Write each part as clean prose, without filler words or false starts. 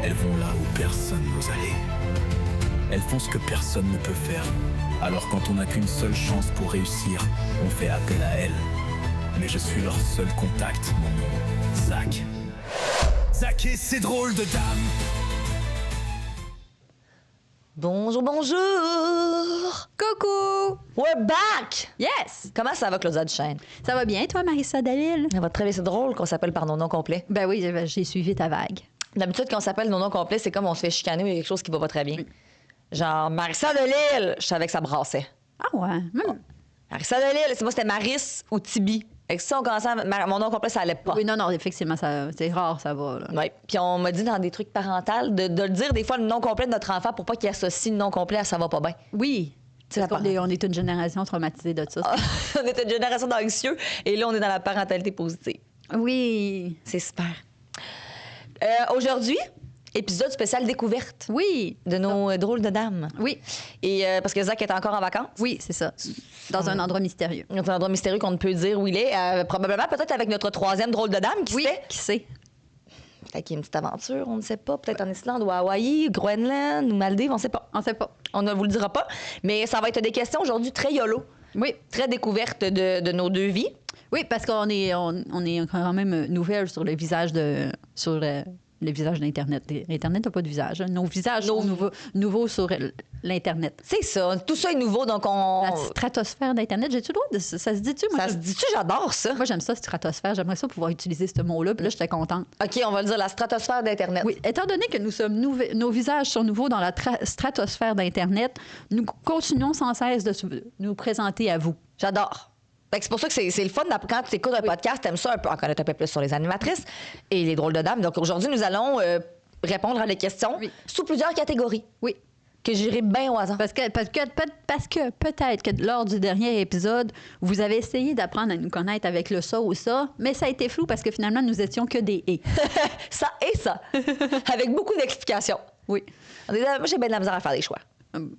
Elles vont là où personne n'ose aller. Elles font ce que personne ne peut faire. Alors quand on n'a qu'une seule chance pour réussir, on fait appel à elles. Mais je suis leur seul contact, mon nom, Zach. Zach et ses drôles de dames. Bonjour, bonjour! Coucou! We're back! Yes! Comment ça va, Claudia Duchesne? Ça va bien, toi, Marissa Dalil? Ça va très bien, c'est drôle qu'on s'appelle par nos noms complets. Ben oui, j'ai suivi ta vague. D'habitude, quand on s'appelle nos noms complets, c'est comme on se fait chicaner ou il y a quelque chose qui va pas très bien. Genre, Marissa Delille, je savais que ça brassait. Ah ouais? Marissa Delille, c'est moi, c'était Maris ou Tibi. Fait que si on commençait mon nom complet, ça allait pas. Oui, non, effectivement, c'est rare, ça va. Là. Oui. Puis on m'a dit dans des trucs parentaux de le dire des fois le nom complet de notre enfant pour pas qu'il associe le nom complet à ça va pas bien. Oui. Parce qu'on on est une génération traumatisée de ça. On est une génération d'anxieux et là, on est dans la parentalité positive. Oui. C'est super. Aujourd'hui, épisode spécial découverte. Oui. De nos drôles de dames. Oui. Et parce que Zach est encore en vacances. Oui, c'est ça. Dans un endroit mystérieux. Dans un endroit mystérieux qu'on ne peut dire où il est. Probablement, peut-être avec notre troisième drôle de dame, qui sait? Qui sait? Peut-être qu'il y a une petite aventure, on ne sait pas. Peut-être en Islande ou à Hawaï, Groenland ou Maldives, on ne sait pas. On ne sait pas. On ne vous le dira pas. Mais ça va être des questions aujourd'hui très YOLO. Oui. Très découvertes de nos deux vies. Oui, parce qu'on est, on est quand même nouvelles sur le visage le visage d'Internet. L'Internet n'a pas de visage. Nos visages sont nouveaux sur l'Internet. C'est ça. Tout ça est nouveau, donc on... La stratosphère d'Internet, j'ai-tu le droit de... Ça se dit-tu? Ça se dit-tu? J'adore ça. Moi, j'aime ça, stratosphère. J'aimerais ça pouvoir utiliser ce mot-là, puis là, j'étais contente. OK, on va le dire, la stratosphère d'Internet. Oui, étant donné que nous sommes nos visages sont nouveaux dans la stratosphère d'Internet, nous continuons sans cesse de nous présenter à vous. J'adore. C'est pour ça que c'est le fun quand tu écoutes un podcast, t'aimes ça un peu en connaître un peu plus sur les animatrices et les drôles de dames. Donc aujourd'hui, nous allons répondre à des questions sous plusieurs catégories. Oui. Que j'irai bien au hasard. Parce que peut-être que lors du dernier épisode, vous avez essayé d'apprendre à nous connaître avec le ça ou ça, mais ça a été flou parce que finalement, nous étions que des « et ». Ça et ça. Avec beaucoup d'explications. Oui. Moi, j'ai bien de la misère à faire des choix.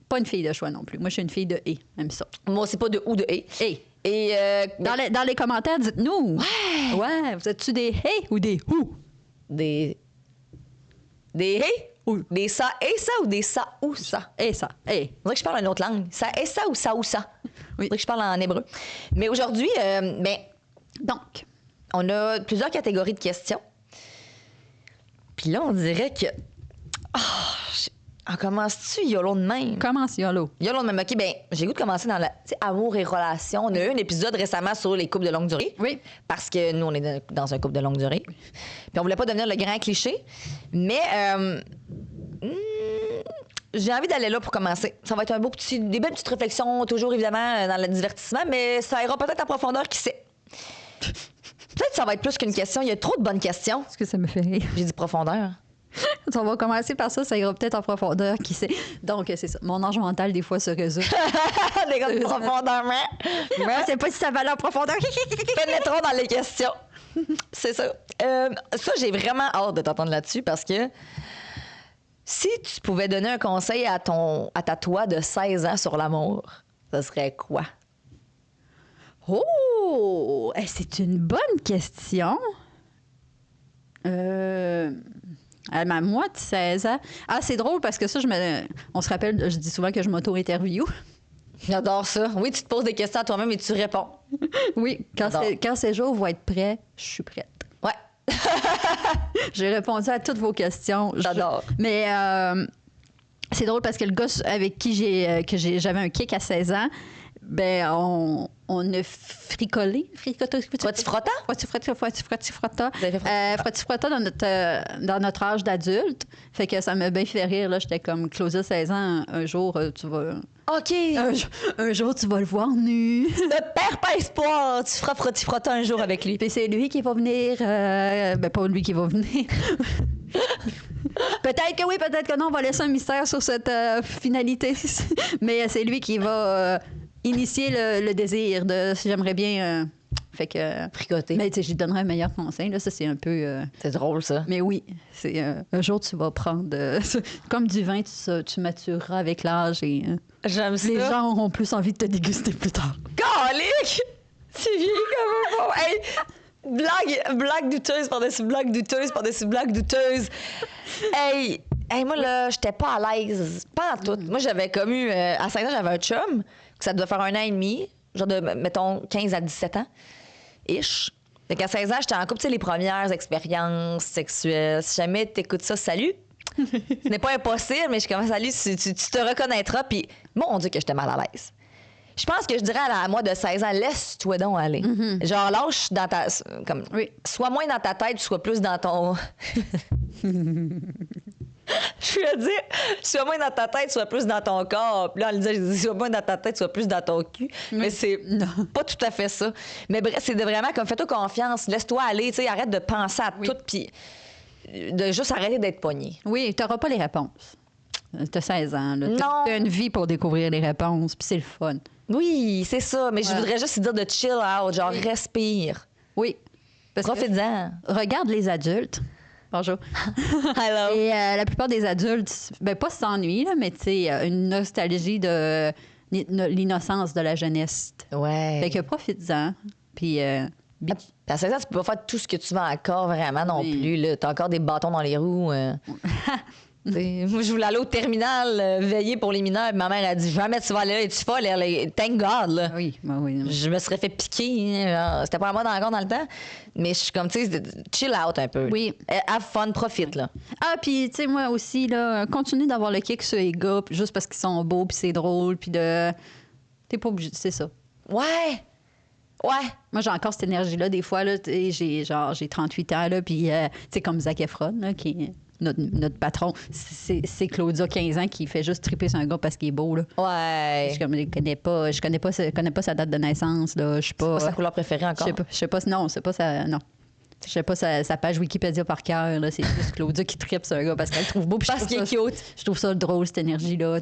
Pas une fille de choix non plus. Moi, je suis une fille de « et ». Même ça. Moi, c'est pas de ou de « et ». Et. Et dans les commentaires, dites-nous. Ouais. Ouais. Vous êtes-tu des « et » ou des « ou ». Des « et ». Ou des ça et ça ou des ça ou ça? Et ça. Et. On dirait que je parle une autre langue. Ça et ça ou ça ou ça? Oui. On dirait que je parle en hébreu. Mais aujourd'hui, donc, on a plusieurs catégories de questions. Puis là, on dirait que... on commence-tu YOLO de même? commence YOLO. YOLO de même. OK, j'ai le goût de commencer dans amour et relations. On a eu un épisode récemment sur les couples de longue durée. Oui. Parce que nous, on est dans un couple de longue durée. Puis on voulait pas devenir le grand cliché. Mais j'ai envie d'aller là pour commencer. Ça va être des belles petites réflexions, toujours évidemment dans le divertissement, mais ça ira peut-être en profondeur, qui sait. Peut-être que ça va être plus qu'une question. Il y a trop de bonnes questions. Est-ce que ça me fait rire? J'ai dit profondeur. On va commencer par ça ira peut-être en profondeur, qui sait. Donc, c'est ça. Mon ange mental, des fois, se résout. Des gars de profondeur, mais... Je sais pas si ça va aller en profondeur. Pénétrons dans les questions. C'est ça. Ça, j'ai vraiment hâte de t'entendre là-dessus parce que si tu pouvais donner un conseil à ta toi de 16 ans sur l'amour, ce serait quoi? Oh! C'est une bonne question. Moi, de 16 ans. Ah, c'est drôle parce que ça, on se rappelle, je dis souvent que je m'auto-interview. J'adore ça. Oui, tu te poses des questions à toi-même et tu réponds. Oui, quand ces jours vont être prêts, je suis prête. Ouais. J'ai répondu à toutes vos questions. J'adore. Mais c'est drôle parce que le gars avec qui j'avais un kick à 16 ans, on a fricolé. Frotti-frotta? Frotti-frotta dans notre âge d'adulte. Fait que ça m'a bien fait rire. Là. J'étais comme, Claudia, 16 ans, un jour, tu vas... OK. Un jour, tu vas le voir nu. Ne perds pas espoir. Tu feras frotti-frotta un jour avec lui. Puis c'est lui qui va venir... pas lui qui va venir. Peut-être que oui, peut-être que non. On va laisser un mystère sur cette finalité. Mais c'est lui qui va... initier le désir de si j'aimerais bien fait que fricoter. Mais tu sais, je lui donnerais un meilleur conseil là, ça c'est un peu c'est drôle ça. Mais oui, c'est un jour tu vas prendre comme du vin, tu matureras avec l'âge et j'aime ça. Les gens auront plus envie de te déguster plus tard. Calique! Tu vis comme un bon. Hey, Blague douteuse par-dessus blague douteuse par-dessus blague douteuse. Hey, moi, là, j'étais pas à l'aise. Pas en tout. Moi, j'avais comme eu... à 5 ans, j'avais un chum, que ça devait faire 1 an et demi, genre de, mettons, 15 à 17 ans, ish. Fait qu'à 16 ans, j'étais en couple, tu sais, les premières expériences sexuelles. Si jamais t'écoutes ça, salut. Ce n'est pas impossible, mais je commence à salut, tu te reconnaîtras, puis mon Dieu que j'étais mal à l'aise. Je pense que je dirais à moi de 16 ans, laisse-toi donc aller. Genre, lâche dans ta... Comme, sois moins dans ta tête, sois plus dans ton... Je veux dire, sois moins dans ta tête, sois plus dans ton corps. Puis là, elle disait, je dis, sois moins dans ta tête, sois plus dans ton cul. Mais c'est pas tout à fait ça. Mais bref, c'est vraiment comme, fais-toi confiance, laisse-toi aller, tu sais, arrête de penser à tout, puis de juste arrêter d'être pogné. Oui, t'auras pas les réponses. T'as 16 ans, là. Non. T'as une vie pour découvrir les réponses, puis c'est le fun. Oui, c'est ça. Mais je voudrais juste dire de chill out, genre respire. Oui. Profite-en. Regarde les adultes. Bonjour. Hello. Et la plupart des adultes, ben pas s'ennuient, là, mais tu sais, une nostalgie de l'innocence de la jeunesse. Ouais. Fait que profite-en. Puis, À 16 ans, tu peux pas faire tout ce que tu veux encore vraiment non plus. Là. T'as encore des bâtons dans les roues. Moi, je voulais aller au terminal veiller pour les mineurs. Ma mère a dit jamais tu vas aller là. Es-tu folle? Thank God. Là. oui, ben oui. Je me serais fait piquer. C'était pas à moi encore dans le temps. Mais je suis comme, tu sais, chill out un peu. Oui. Have fun, profite. Là. Ah, puis, tu sais, moi aussi, là, continue d'avoir le kick sur les gars, puis juste parce qu'ils sont beaux, puis c'est drôle, puis de. T'es pas obligé, c'est ça. Ouais. Moi, j'ai encore cette énergie-là. Des fois, là, j'ai 38 ans, là, puis, tu sais, comme Zac Efron, là, qui est notre patron, c'est Claudia, 15 ans, qui fait juste triper sur un gars parce qu'il est beau, là. Ouais. Je connais pas sa date de naissance, là. Je suis pas. C'est sa couleur préférée encore. Je sais pas, non, c'est pas ça, non. Je sais pas sa page Wikipédia par cœur, là. C'est juste Claudia qui tripe sur un gars parce qu'elle le trouve beau. Parce qu'il est cute. Je trouve ça drôle, cette énergie-là.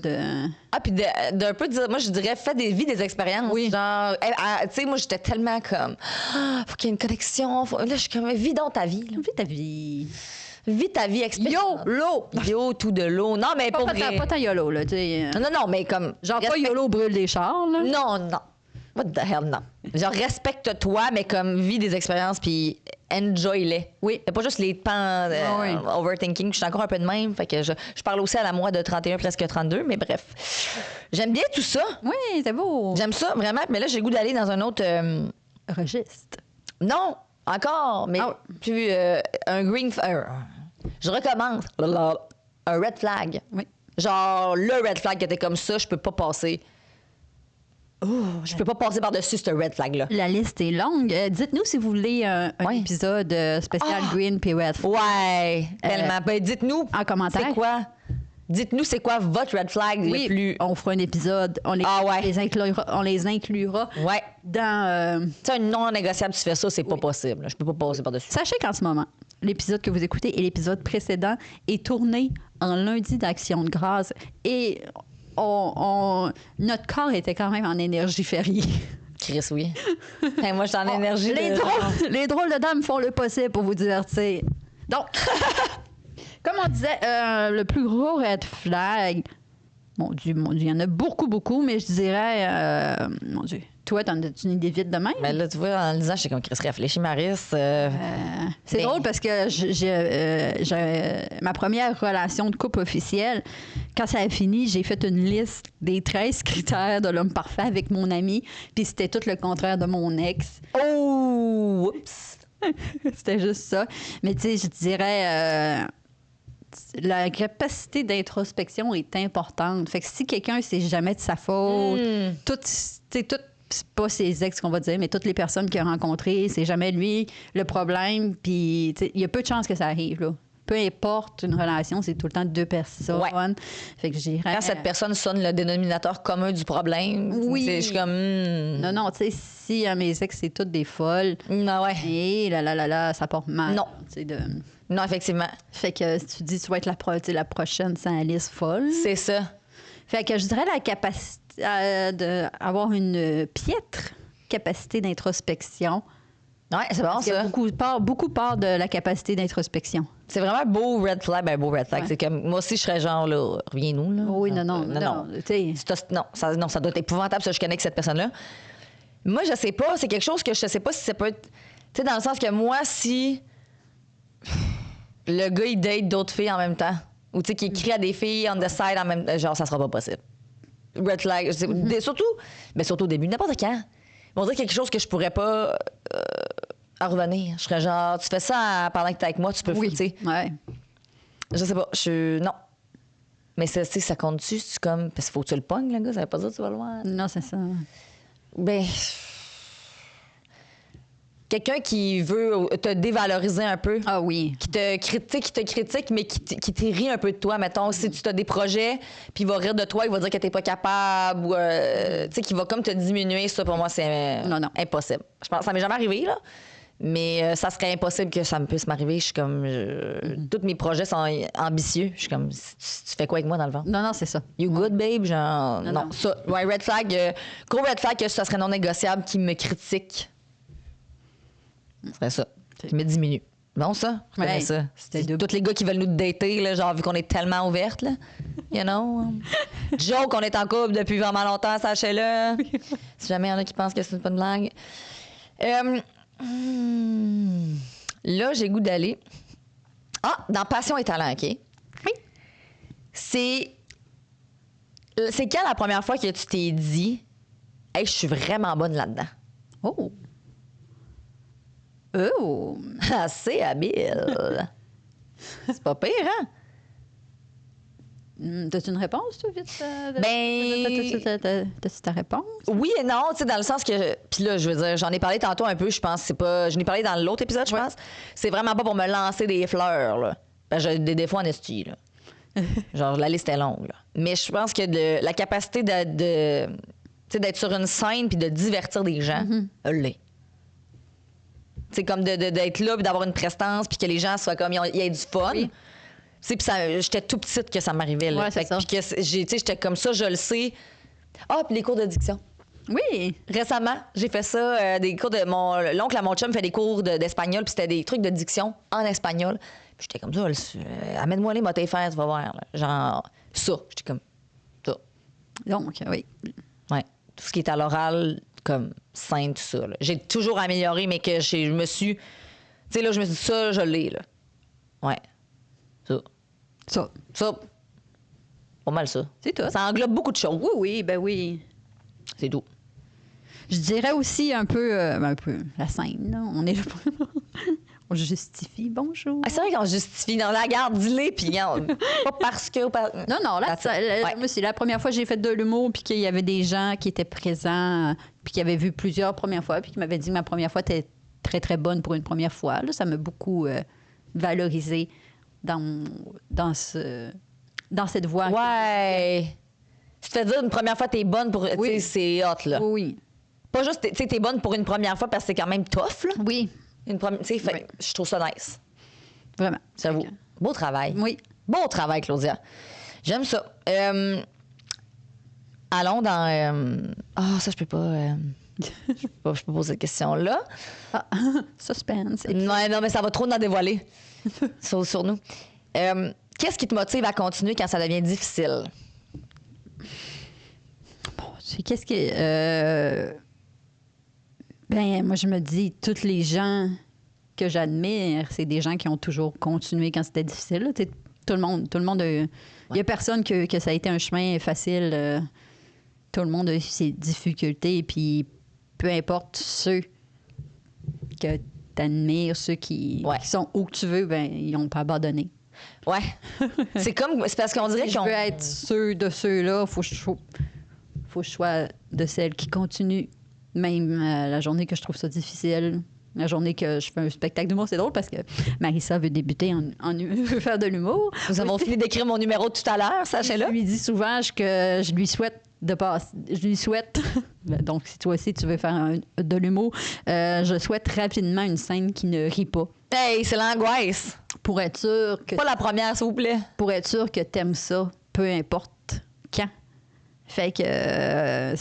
Ah, puis d'un peu dire, moi, je dirais, fais vis des expériences. Oui. Genre, tu sais, moi, j'étais tellement comme, faut qu'il y ait une connexion. Là, je suis comme, vis donc ta vie. Là. Vis ta vie. Vis ta vie, YOLO! Yo, tout de l'eau. Non, mais pas vrai. Pas ta YOLO, là, tu sais. Non, mais comme... Genre pas YOLO brûle des chars, là. Non. What the hell, non. Genre, respecte-toi, mais comme, vis des expériences, puis enjoy-les. Oui. C'est pas juste les pans overthinking. Je suis encore un peu de même. Fait que je parle aussi à la moi de 31, presque 32, mais bref. J'aime bien tout ça. Oui, c'est beau. J'aime ça, vraiment. Mais là, j'ai le goût d'aller dans un autre... Registre. Non, encore, mais plus un green... je recommence. Un red flag. Oui. Genre, le red flag qui était comme ça, je peux pas passer. Je peux pas passer par-dessus ce red flag-là. La liste est longue. Dites-nous si vous voulez un épisode spécial Green puis Red Flag. Ouais, tellement. Ben, dites-nous. En commentaire. C'est quoi? Dites-nous c'est quoi votre red flag le plus... on fera un épisode. On les inclura Ouais. dans... Tu sais, un non négociable, tu fais ça, c'est pas possible. Je peux pas passer par-dessus. Sachez qu'en ce moment, l'épisode que vous écoutez et l'épisode précédent est tourné en lundi d'Action de grâce et notre corps était quand même en énergie fériée. Chris, oui. Hey, moi, je suis en énergie. Les drôles de dames font le possible pour vous divertir. Donc, comme on disait, le plus gros red flag, mon Dieu, il y en a beaucoup, mais je dirais, mon Dieu, toi, t'en as une idée vite de même? Mais là, tu vois, en le disant, je suis comme Chris, réfléchis, Maris. C'est drôle parce que j'ai ma première relation de couple officielle, quand ça a fini, j'ai fait une liste des 13 critères de l'homme parfait avec mon ami, puis c'était tout le contraire de mon ex. Oh! Oups! C'était juste ça. Mais tu sais, je dirais... la capacité d'introspection est importante. Fait que si quelqu'un, c'est jamais de sa faute, tout, c'est pas ses ex qu'on va dire, mais toutes les personnes qu'il a rencontrées, c'est jamais lui le problème. Puis il y a peu de chances que ça arrive, là. Peu importe une relation, c'est tout le temps 2 personnes. Ouais. Fait que je dirais... Quand cette personne sonne le dénominateur commun du problème, je suis comme... Non, tu sais, si mes ex, c'est toutes des folles, Non, ouais. et là, ça porte mal. Non. Non, effectivement. Fait que si tu dis tu vas être la prochaine sans Alice folle. C'est ça. Fait que je dirais la capacité d'avoir une piètre capacité d'introspection. Ouais, c'est bon, ça. Beaucoup part de la capacité d'introspection. C'est vraiment un beau red flag. Ben, beau red flag. Ouais. C'est comme, moi aussi, je serais genre, là, reviens-nous, là. Oui, non. Non, ça doit être épouvantable, ça, je connais que cette personne-là. Moi, je sais pas. C'est quelque chose que je sais pas si ça peut être Tu sais, dans le sens que moi, si le gars, il date d'autres filles en même temps, ou tu sais, qu'il écrit à des filles on the side en même temps, genre, ça sera pas possible. Red flag. Surtout au début, n'importe quand. On dirait quelque chose que je pourrais pas en revenir. Je serais genre, tu fais ça pendant que t'es avec moi, tu peux, tu sais. Ouais. Je sais pas, non. Mais ça compte-tu? C'est comme, parce qu'il faut que tu le pognes, le gars, ça veut pas dire que tu vas le voir. Non, c'est ça. Ben. Quelqu'un qui veut te dévaloriser un peu. Ah oui. Qui te critique, mais qui te rit un peu de toi. Mettons, si tu as des projets, puis il va rire de toi, il va dire que t'es pas capable, ou tu sais, qu'il va comme te diminuer. Ça, pour moi, c'est Non. impossible. Je pense, ça m'est jamais arrivé, là. Mais ça serait impossible que ça me puisse m'arriver. Je suis comme. Tous mes projets sont ambitieux. Je suis comme. Tu fais quoi avec moi dans le vent? Non, c'est ça. You good, babe? Genre. Non. Ça. Ouais, red flag. Gros red flag que ça serait non négociable qui me critique. Ce serait ça. Qui me diminue. Non, ça? Je connais ça. Tous les gars qui veulent nous dater, là, genre, vu qu'on est tellement ouvertes, là. You know? Joke, on est en couple depuis vraiment longtemps, sachez-le. Si jamais il y en a qui pensent que c'est pas une blague. Là, j'ai goût d'aller. Ah, dans Passion et Talent, OK? Oui. C'est quand la première fois que tu t'es dit, hey, je suis vraiment bonne là-dedans? Oh! Assez habile. C'est pas pire, hein? T'as-tu une réponse, toi, vite? T'as-tu ta réponse? Oui et non, tu sais, dans le sens que... Puis là, je veux dire, j'en ai parlé tantôt un peu, je pense, c'est pas... J'en ai parlé dans l'autre épisode, je pense. C'est vraiment pas pour me lancer des fleurs, là. Ben, j'ai des défauts en esti, là. Genre, la liste est longue, là. Mais je pense que la capacité tu sais, d'être sur une scène puis de divertir des gens, elle l'est. C'est comme d'être là puis d'avoir une prestance puis que les gens soient comme, il y ait du fun. Oui. Puis j'étais tout petite que ça m'arrivait. Là. Ouais, c'est ça. Puis que j'étais comme ça, je le sais. Ah, puis les cours de diction. Oui. Récemment, j'ai fait ça, des cours de... L'oncle à mon chum fait des cours d'espagnol, puis c'était des trucs de diction en espagnol. Puis j'étais comme ça, amène-moi les mots faire, tu vas voir. Là. Genre, ça. J'étais comme ça. Donc, oui. Ouais. Tout ce qui est à l'oral, comme scène, tout ça. Là. J'ai toujours amélioré, mais que je me suis... Tu sais, là, je me suis dit, ça, je l'ai, là. Ouais. Ça. Pas mal ça. C'est tout. Ça englobe beaucoup de choses. Oui, ben oui. C'est tout. Je dirais aussi un peu la scène, là. On est là pour... On justifie, bonjour. Ah, c'est vrai qu'on justifie. Dans la garde, dis-les, puis pas parce que... Non, là, moi, c'est la première fois que j'ai fait de l'humour, puis qu'il y avait des gens qui étaient présents, puis qui avaient vu plusieurs premières fois, puis qui m'avaient dit que ma première fois était très, très bonne pour une première fois. Là, ça m'a beaucoup valorisé dans cette voie. Ouais. Tu te fais dire une première fois t'es bonne pour... Oui. Tu sais, c'est hot, là. Oui. Pas juste, tu sais, t'es bonne pour une première fois parce que c'est quand même tough, là. Oui. Tu sais, je trouve ça nice. Vraiment. J'avoue. Beau travail. Oui. Beau travail, Claudia. J'aime ça. Allons dans... ça, je peux pas... je peux pas poser cette question-là. Ah, suspense. Non, mais ça va trop nous en dévoiler sur nous. Qu'est-ce qui te motive à continuer quand ça devient difficile? Qu'est-ce que... Ben, moi, je me dis, tous les gens que j'admire, c'est des gens qui ont toujours continué quand c'était difficile. Là. Tout le monde il y a personne que ça a été un chemin facile. Tout le monde a eu ses difficultés. Puis peu importe ceux que tu admires, ceux qui sont où que tu veux, ben ils n'ont pas abandonné. Ouais. C'est parce qu'on dirait si je veux être ceux-là, faut que je sois de celles qui continuent. Même la journée que je trouve ça difficile, la journée que je fais un spectacle d'humour, c'est drôle parce que Marissa veut débuter veut faire de l'humour. Nous avons fini d'écrire mon numéro tout à l'heure, sachez-le. Je lui dis souvent que je lui souhaite de passer. Je lui souhaite, donc si toi aussi tu veux faire de l'humour, je souhaite rapidement une scène qui ne rit pas. Hey, c'est l'angoisse. Pour être sûr que... Pas la première, s'il vous plaît. Pour être sûr que t'aimes ça, peu importe quand. Fait que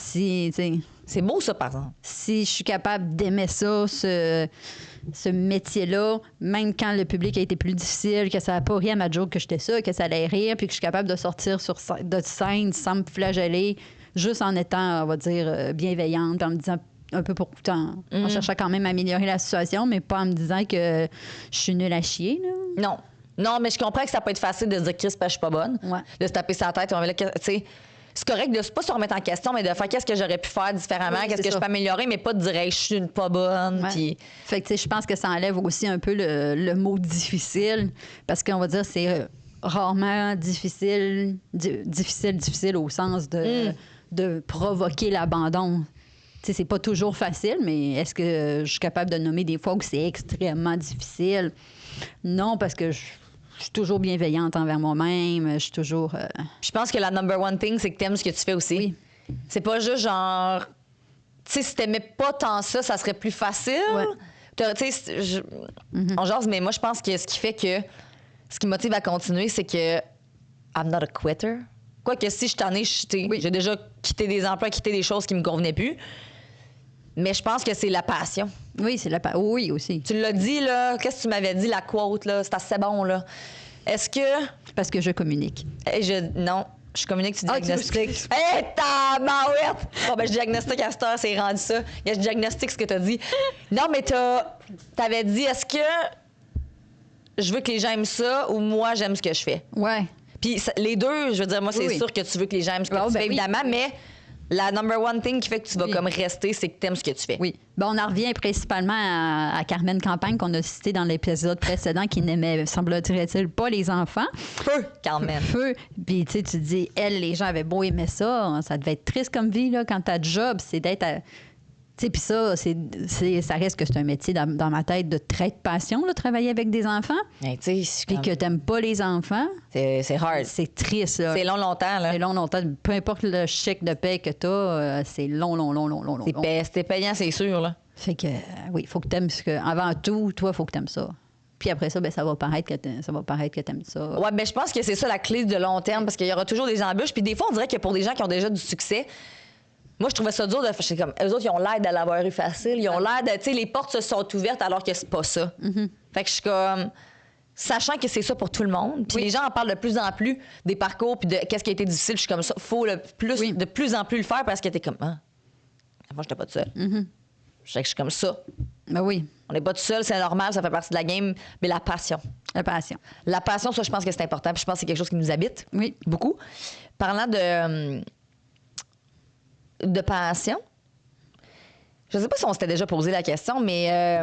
c'est beau, ça, par exemple. Si je suis capable d'aimer ça, ce métier-là, même quand le public a été plus difficile, que ça n'a pas ri à ma joke que j'étais ça, que ça allait rire, puis que je suis capable de sortir de scène sans me flageller, juste en étant, on va dire, bienveillante, en me disant un peu pour en cherchant quand même à améliorer la situation, mais pas en me disant que je suis nulle à chier. Là. Non, mais je comprends que ça peut être facile de se dire, Chris, je suis pas bonne. Ouais. De se taper sa tête. Tu sais, c'est correct de ne pas se remettre en question, mais de faire qu'est-ce que j'aurais pu faire différemment, Oui, qu'est-ce que je peux améliorer, mais pas de dire, hey, je suis pas bonne. Ouais. Puis... Fait que, tu sais, je pense que ça enlève aussi un peu le mot difficile, parce qu'on va dire c'est rarement difficile au sens de provoquer l'abandon. Tu sais, c'est pas toujours facile, mais est-ce que je suis capable de nommer des fois où c'est extrêmement difficile? Non, parce que je suis toujours bienveillante envers moi-même. Je suis toujours... Je pense que la number one thing, c'est que t'aimes ce que tu fais aussi. Oui. C'est pas juste genre... Tu sais, si t'aimais pas tant ça, ça serait plus facile. Ouais. Tu sais, on jase, mais moi, je pense que ce qui fait que... Ce qui me motive à continuer, c'est que I'm not a quitter. Quoique si je t'en ai, j'ai déjà quitté des emplois, quitté des choses qui me convenaient plus. Mais je pense que c'est la passion. Oui, c'est oui, aussi. Tu l'as dit, là. Qu'est-ce que tu m'avais dit, la quote, là? C'est assez bon, là. Est-ce que... Parce que je communique. Non. Je communique, tu Ah, diagnostiques. Hé, ta maouette! Bon, ben, je diagnostique à cette heure, c'est rendu ça. Je diagnostique ce que t'as dit. Non, mais t'avais dit, est-ce que je veux que les gens aiment ça ou moi, j'aime ce que je fais? Ouais. Puis les deux, je veux dire, moi, c'est sûr que tu veux que les gens aiment ce que tu fais, évidemment, mais la number one thing qui fait que tu vas comme rester, c'est que tu aimes ce que tu fais. Oui. Ben, on en revient principalement à Carmen Campagne, qu'on a cité dans l'épisode précédent, qui n'aimait, semblerait-il, pas les enfants. Peu, Carmen. Peu. Puis, tu sais, tu dis, les gens avaient beau aimer ça, ça devait être triste comme vie, là, quand ta job, c'est d'être à... Tu sais, puis ça, ça reste que c'est un métier dans ma tête de traite passion, là, travailler avec des enfants. Hey, puis que t'aimes pas les enfants. C'est hard. C'est triste, là. C'est longtemps, là. C'est longtemps. Peu importe le chèque de paie que t'as, c'est long. C'est payant, c'est sûr, là. Fait que, oui, il faut que t'aimes ce que... Avant tout, toi, il faut que t'aimes ça. Puis après ça, ben, ça va paraître que t'aimes ça. Ouais, ben je pense que c'est ça la clé de long terme, parce qu'il y aura toujours des embûches. Puis des fois, on dirait que pour des gens qui ont déjà du succès, moi, je trouvais ça dur de faire. C'est comme, eux autres, ils ont l'air de l'avoir eu facile. Ils ont l'air de. Tu sais, les portes se sont ouvertes alors que c'est pas ça. Fait que je suis comme. Sachant que c'est ça pour tout le monde. Puis les gens en parlent de plus en plus des parcours puis de qu'est-ce qui a été difficile. Je suis comme ça. Faut de plus en plus le faire parce que t'es comme. Ah, moi, j'étais pas toute seule. Je sais que je suis comme ça. Ben oui. On n'est pas tout seul, c'est normal, ça fait partie de la game. Mais la passion. La passion. La passion, ça, je pense que c'est important. Puis je pense que c'est quelque chose qui nous habite. Oui. Beaucoup. Parlant de passion. Je sais pas si on s'était déjà posé la question, mais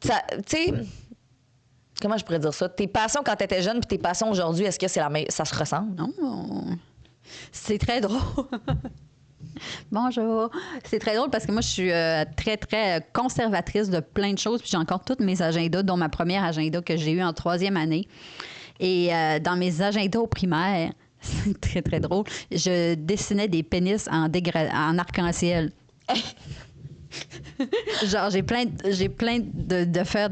tu sais, comment je pourrais dire ça? Tes passions quand tu étais jeune puis tes passions aujourd'hui, est-ce que ça se ressemble? Non. C'est très drôle. Bonjour. C'est très drôle parce que moi, je suis très, très conservatrice de plein de choses. Puis j'ai encore tous mes agendas, dont ma première agenda que j'ai eue en 3e année. Et dans mes agendas au primaire, c'est très, très drôle. Je dessinais des pénis en arc-en-ciel. Genre, j'ai plein d'affaires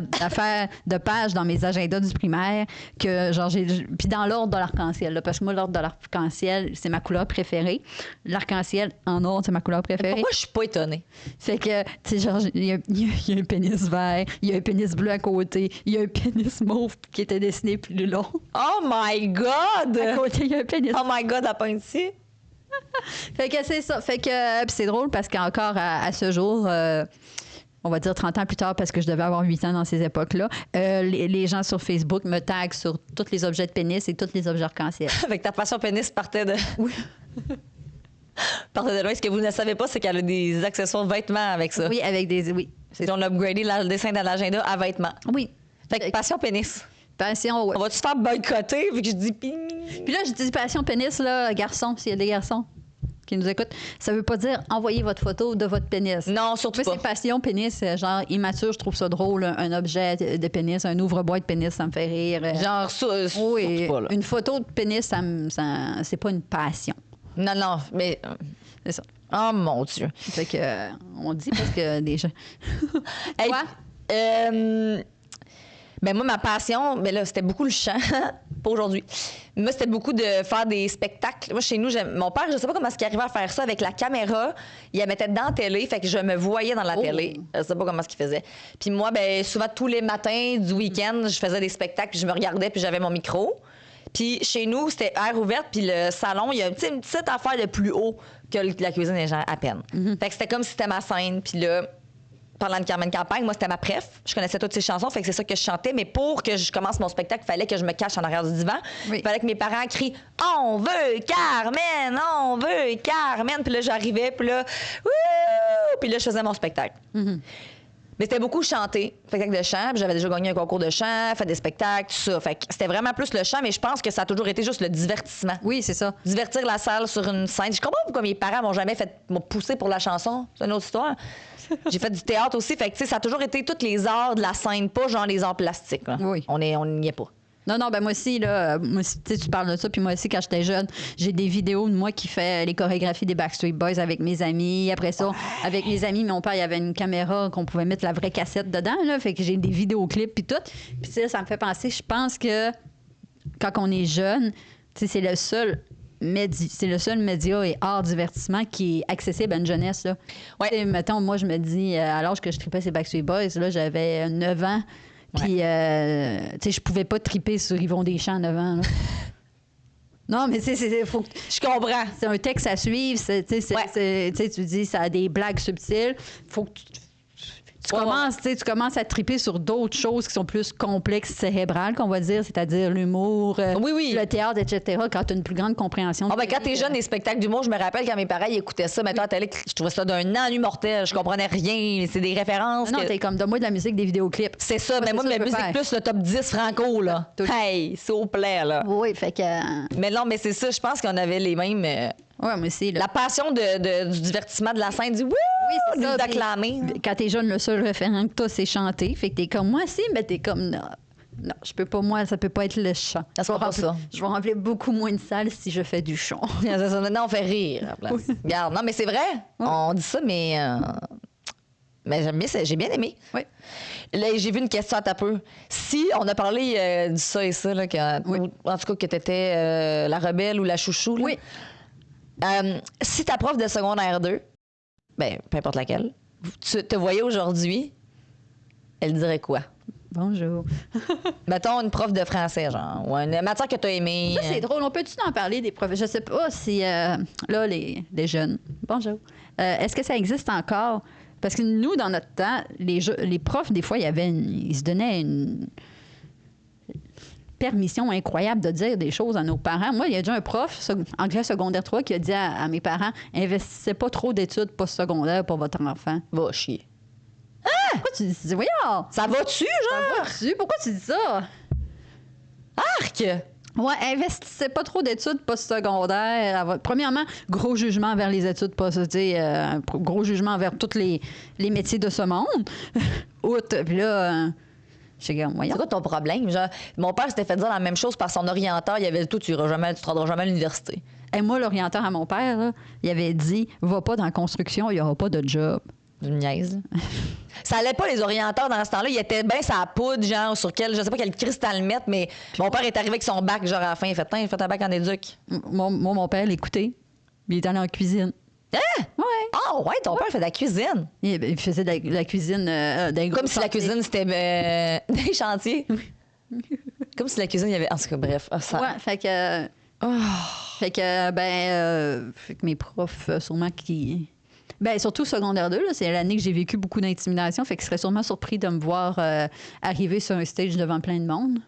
de pages dans mes agendas du primaire que, genre, puis dans l'ordre de l'arc-en-ciel, là, parce que moi, l'ordre de l'arc-en-ciel, c'est ma couleur préférée. L'arc-en-ciel en ordre, c'est ma couleur préférée. Pourquoi je suis pas étonnée? Fait que, tu sais, genre, il y a un pénis vert, il y a un pénis bleu à côté, il y a un pénis mauve qui était dessiné plus long. Oh my God! À côté, il y a un pénis. Oh my God, à point ici. Fait que c'est ça. Fait que pis c'est drôle parce qu'encore à ce jour, on va dire 30 ans plus tard, parce que je devais avoir 8 ans dans ces époques-là, les gens sur Facebook me taguent sur tous les objets de pénis et tous les objets arc-en-ciel. Avec ta passion pénis partait de... Oui. partait de loin. Ce que vous ne savez pas, c'est qu'elle a des accessoires vêtements avec ça. Oui, avec des... Oui. On a upgradé le dessin dans l'agenda à vêtements. Oui. Fait que passion pénis. Passion, ouais. On va-tu se faire boycotter vu que je dis... Puis là, je dis passion pénis, là, garçon, s'il y a des garçons qui nous écoutent, ça veut pas dire envoyer votre photo de votre pénis. Non, surtout pas. C'est passion pénis, genre immature, je trouve ça drôle, un objet de pénis, un ouvre-boîte de pénis, ça me fait rire. Genre, oui, pas, là. une photo de pénis, c'est pas une passion. Non, mais... C'est ça. Oh, mon Dieu. Fait que, on dit parce que des gens... Hey, Quoi? Ben moi, ma passion, ben là, c'était beaucoup le chant. Pas aujourd'hui. Moi, c'était beaucoup de faire des spectacles. Moi, chez nous, mon père, je sais pas comment est-ce qu'il arrivait à faire ça avec la caméra. Il la mettait dans la télé, fait que je me voyais dans la télé. Je sais pas comment est-ce qu'il faisait. Puis moi, ben souvent, tous les matins du week-end, je faisais des spectacles, puis je me regardais, puis j'avais mon micro. Puis chez nous, c'était air ouverte, puis le salon, il y a une petite affaire de plus haut que la cuisine est genre à peine. Fait que c'était comme si c'était ma scène. Puis là, pendant une campagne, moi, c'était ma préf. Je connaissais toutes ces chansons, fait que c'est ça que je chantais. Mais pour que je commence mon spectacle, il fallait que je me cache en arrière du divan. Oui. Il fallait que mes parents crient « On veut Carmen! On veut Carmen! » Puis là, j'arrivais, puis là, wouh! Puis là, je faisais mon spectacle. Mais c'était beaucoup chanter, spectacle de chant. Puis j'avais déjà gagné un concours de chant, fait des spectacles, tout ça. Fait que c'était vraiment plus le chant, mais je pense que ça a toujours été juste le divertissement. Oui, c'est ça. Divertir la salle sur une scène. Je comprends pourquoi mes parents m'ont poussé pour la chanson. C'est une autre histoire. J'ai fait du théâtre aussi. Fait que, tu sais, ça a toujours été tous les arts de la scène, pas genre les arts plastiques. Là. Oui. On n'y est pas. Non, ben moi aussi, tu parles de ça, puis moi aussi, quand j'étais jeune, j'ai des vidéos de moi qui fait les chorégraphies des Backstreet Boys avec mes amis. Après ça, avec mes amis, mon père, il y avait une caméra qu'on pouvait mettre la vraie cassette dedans, là, fait que j'ai des vidéoclips, puis tout. Puis ça me fait penser, je pense que quand on est jeune, tu sais, c'est le seul média et art divertissement qui est accessible à une jeunesse. Là. Ouais. Tu sais, mettons, moi, je me dis, à l'âge que je tripais ces Backstreet Boys, là, j'avais 9 ans. Puis, tu sais, je pouvais pas triper sur Yvon Deschamps à 9 ans. Là. Non, mais faut que... Je comprends. C'est un texte à suivre. Tu dis, ça a des blagues subtiles. Faut que tu commences à triper sur d'autres choses qui sont plus complexes, cérébrales, qu'on va dire, c'est-à-dire l'humour, le théâtre, etc., quand tu as une plus grande compréhension. Quand t'es jeune, les spectacles d'humour, je me rappelle quand mes parents ils écoutaient ça, mettons à la télé, je trouvais ça d'un ennui mortel. Je comprenais rien. C'est des références. Non, t'es comme, donne-moi de la musique, des vidéoclips. C'est ça, mais moi, de la musique plus le top 10 franco, là. Hey, s'il vous plaît, là. Oui, fait que... Mais non, mais c'est ça, je pense qu'on avait les mêmes... Oui, mais c'est... La passion du divertissement de la scène, du wouh! Oui, c'est ça. D'acclamer. Quand t'es jeune, le seul référent que t'as, c'est chanter. Fait que t'es comme, moi aussi, mais t'es comme, non, je peux pas, moi, ça peut pas être le chant. Ça sera pas ça. Je vais remplir beaucoup moins de salles si je fais du chant. Maintenant, on fait rire à la place. Regarde, non, mais c'est vrai. Oui. On dit ça, mais j'aime bien, j'ai bien aimé. Oui. Là, j'ai vu une question à ta peu. Si on a parlé du ça et ça, là, en tout cas, que t'étais la rebelle ou la chouchou, là. Oui. Si ta prof de secondaire 2, ben, peu importe laquelle, tu te voyais aujourd'hui, elle dirait quoi? Bonjour. Mettons une prof de français, genre, ou une matière que tu as aimée. Ça, c'est drôle. On peut-tu en parler des profs? Je sais pas si, là, les jeunes. Bonjour. Est-ce que ça existe encore? Parce que nous, dans notre temps, les profs, des fois, ils se donnaient une permission incroyable de dire des choses à nos parents. Moi, il y a déjà un prof, anglais secondaire 3, qui a dit à mes parents, investissez pas trop d'études postsecondaires pour votre enfant. Va chier. Pourquoi tu dis ça? Voyons! Ça va-tu, genre? Ça va-tu? Pourquoi tu dis ça? Arc! Ouais, investissez pas trop d'études postsecondaires. Premièrement, gros jugement envers les études gros jugement envers tous les métiers de ce monde. Puis là... C'est quoi ton problème? Genre, mon père s'était fait dire la même chose par son orienteur. Il avait dit, tu te rendras jamais à l'université. Et moi, l'orienteur à mon père, là, il avait dit, va pas dans la construction, il n'y aura pas de job. Une niaise. Ça allait pas, les orienteurs, dans ce temps-là. Il était bien sa poudre, genre, sur je sais pas quel cristal mettre, mais mon père est arrivé avec son bac, genre, à la fin. Il a fait un bac en éduc. Mon père l'écoutait. Il était allé en cuisine. Hein? Ouais. Ah, ouais, ton père fait de la cuisine. Il faisait de la cuisine d'un gros Comme si la cuisine, c'était des chantiers. Comme si la cuisine, il y avait... En tout cas, bref. Ouais, fait que... Fait que mes profs, sûrement qui... Ben surtout secondaire 2, là, c'est l'année que j'ai vécu beaucoup d'intimidation. Fait qu'ils seraient sûrement surpris de me voir arriver sur un stage devant plein de monde.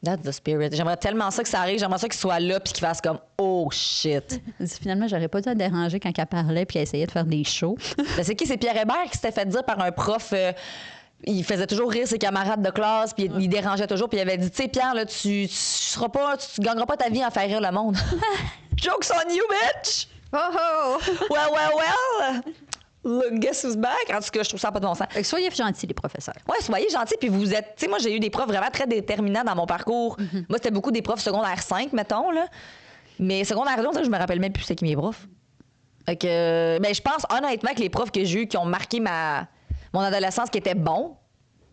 That's the spirit. J'aimerais tellement ça que ça arrive. J'aimerais ça qu'il soit là puis qu'il fasse comme « Oh, shit! » Finalement, j'aurais pas dû la déranger quand elle parlait puis elle essayait de faire des shows. Ben, c'est qui? C'est Pierre Hébert qui s'était fait dire par un prof... il faisait toujours rire ses camarades de classe puis il dérangeait toujours puis il avait dit « Tu sais, Pierre, là, tu gagneras pas ta vie à faire rire le monde. » Joke's on you, bitch! Oh! Well! Look, guess who's back? En tout cas, je trouve ça pas de bon sens. Fait que soyez gentils, les professeurs. Ouais, soyez gentils, puis vous êtes... Tu sais, moi, j'ai eu des profs vraiment très déterminants dans mon parcours. Moi, c'était beaucoup des profs secondaire 5, mettons, là. Mais secondaire 2, je me rappelle même plus c'est qui mes profs. Fait que... Ben, je pense, honnêtement, que les profs que j'ai eus qui ont marqué mon adolescence, qui étaient bons,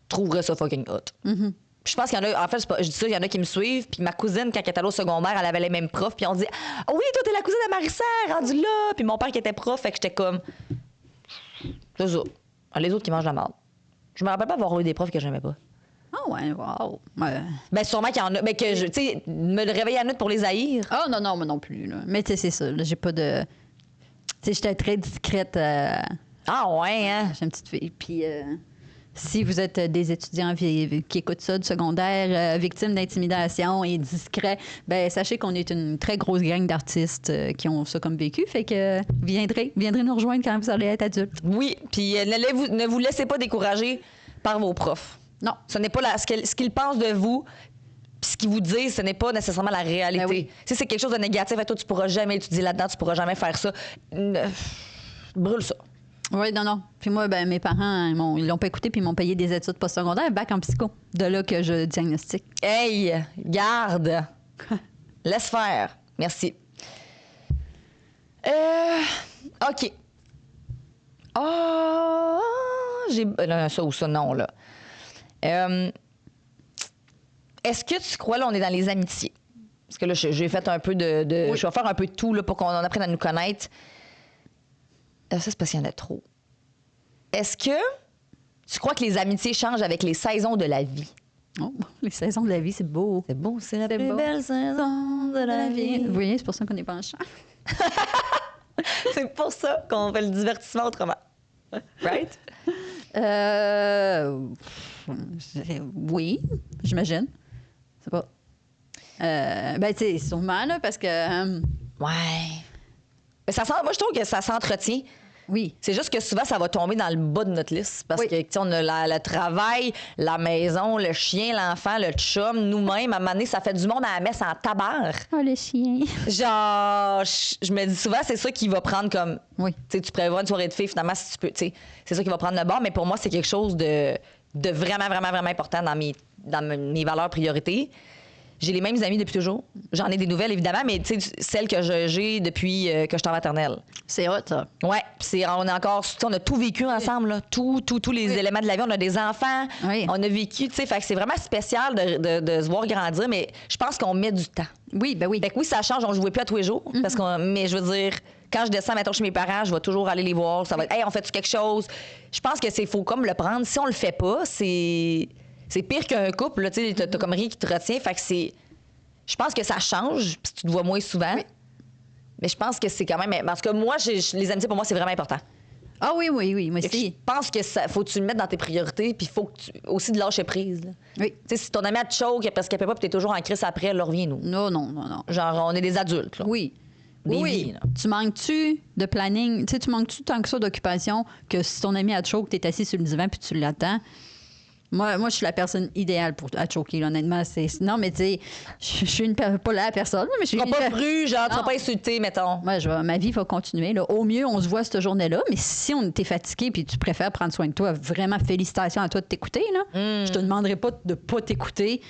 trouveraient ça fucking hot. Je pense qu'il y en a, en fait, je dis ça, il y en a qui me suivent. Puis ma cousine, quand elle était allée au secondaire, elle avait les mêmes profs. Puis on dit « Oui, toi, t'es la cousine de Marie-Serre, rendue là. » Puis mon père qui était prof, fait que j'étais comme... C'est ça. Les autres qui mangent la merde. Je me rappelle pas avoir eu des profs que j'aimais pas. Ah ouais, wow. Ouais. Ben sûrement qu'il y en a. Ben que, tu sais, me réveiller à la nuit pour les haïr. Ah non, moi non plus. Là. Mais tu sais, c'est ça. Là, j'ai pas de... sais, j'étais très discrète. Ah ouais, hein? J'ai une petite fille. Puis si vous êtes des étudiants qui écoutent ça du secondaire, victimes d'intimidation et discrets, ben sachez qu'on est une très grosse gang d'artistes qui ont ça comme vécu. Fait que viendrez nous rejoindre quand vous allez être adulte. Oui, puis ne vous laissez pas décourager par vos profs. Non. Ce n'est pas ce qu'ils pensent de vous, puis ce qu'ils vous disent, ce n'est pas nécessairement la réalité. Ben oui. Si c'est quelque chose de négatif, toi, tu pourras jamais étudier là-dedans, tu pourras jamais faire ça. Brûle ça. Oui, non. Puis moi, ben, mes parents, ils l'ont pas écouté puis ils m'ont payé des études postsecondaires, bac en psycho. De là que je diagnostique. Hey, garde. Laisse faire. Merci. OK. Ah, j'ai... Là, ça ou ça, non, là. Est-ce que tu crois, là, on est dans les amitiés? Parce que là, j'ai fait un peu de Oui. je vais faire un peu de tout, là, pour qu'on apprenne à nous connaître. Ça, c'est parce qu'il y en a trop. Est-ce que tu crois que les amitiés changent avec les saisons de la vie? Oh, les saisons de la vie, c'est beau. C'est beau, c'est la C'est plus beau. belle saison de la vie. Vous voyez, c'est pour ça qu'on n'est pas en chant. C'est pour ça qu'on fait le divertissement autrement. Right? Oui, j'imagine. C'est pas. Ben, tu sais, sûrement, là, parce que. Ouais. Mais moi, je trouve que ça s'entretient. Oui. C'est juste que souvent, ça va tomber dans le bas de notre liste. Parce Oui. que, tu sais, on a le travail, la maison, le chien, l'enfant, le chum, nous-mêmes. À un moment donné, ça fait du monde à la messe en tabarre. Oh, le chien. Genre, je me dis souvent, c'est ça qui va prendre comme. Oui. Tu sais, tu prévois une soirée de filles, finalement, si tu peux. Tu sais, c'est ça qui va prendre le bord. Mais pour moi, c'est quelque chose de vraiment, vraiment, vraiment important dans mes valeurs priorités. J'ai les mêmes amis depuis toujours. J'en ai des nouvelles, évidemment, mais tu sais, celles que j'ai depuis que je suis en maternelle. C'est hot, ça. Ouais, puis on est encore, tu sais, on a tout vécu ensemble, là. Tous les éléments de la vie. On a des enfants, Oui. on a vécu, tu sais, fait que c'est vraiment spécial de se voir grandir, mais je pense qu'on met du temps. Oui, ben oui. Fait que oui, ça change, on ne jouait plus à tous les jours, mais je veux dire, quand je descends, mettons, chez mes parents, je vais toujours aller les voir. Ça va être, hey, on fait-tu quelque chose? Je pense que faut comme le prendre. Si on le fait pas, c'est pire qu'un couple, là, tu sais, t'as comme rien qui te retient. Fait que je pense que ça change, puis tu te vois moins souvent. Oui. Mais je pense que c'est quand même. Parce que moi, les amitiés, pour moi, c'est vraiment important. Ah oui, moi Je aussi. pense que faut que tu le mettes dans tes priorités, puis il faut que aussi de lâcher prise. Là. Oui. Tu sais, si ton ami a te choke parce qu'elle peut pas, puis t'es toujours en crise après, là, reviens-nous. Non. Genre, on est des adultes, là. Oui. Des oui. vies, là. Tu manques-tu de planning? Tu sais, tu manques-tu tant que ça d'occupation que si ton ami a te choke, t'es assis sur le divan puis tu l'attends? Moi, je suis la personne idéale pour à choquer, là, honnêtement. Non, mais tu sais, je suis pas la personne, mais je suis Tu seras pas pru, genre, tu seras Non. pas insulté, mettons. Moi, ma vie va continuer. Là. Au mieux, on se voit cette journée-là, mais si on était fatigué puis tu préfères prendre soin de toi, vraiment félicitations à toi de t'écouter. Là. Je te demanderai pas de pas t'écouter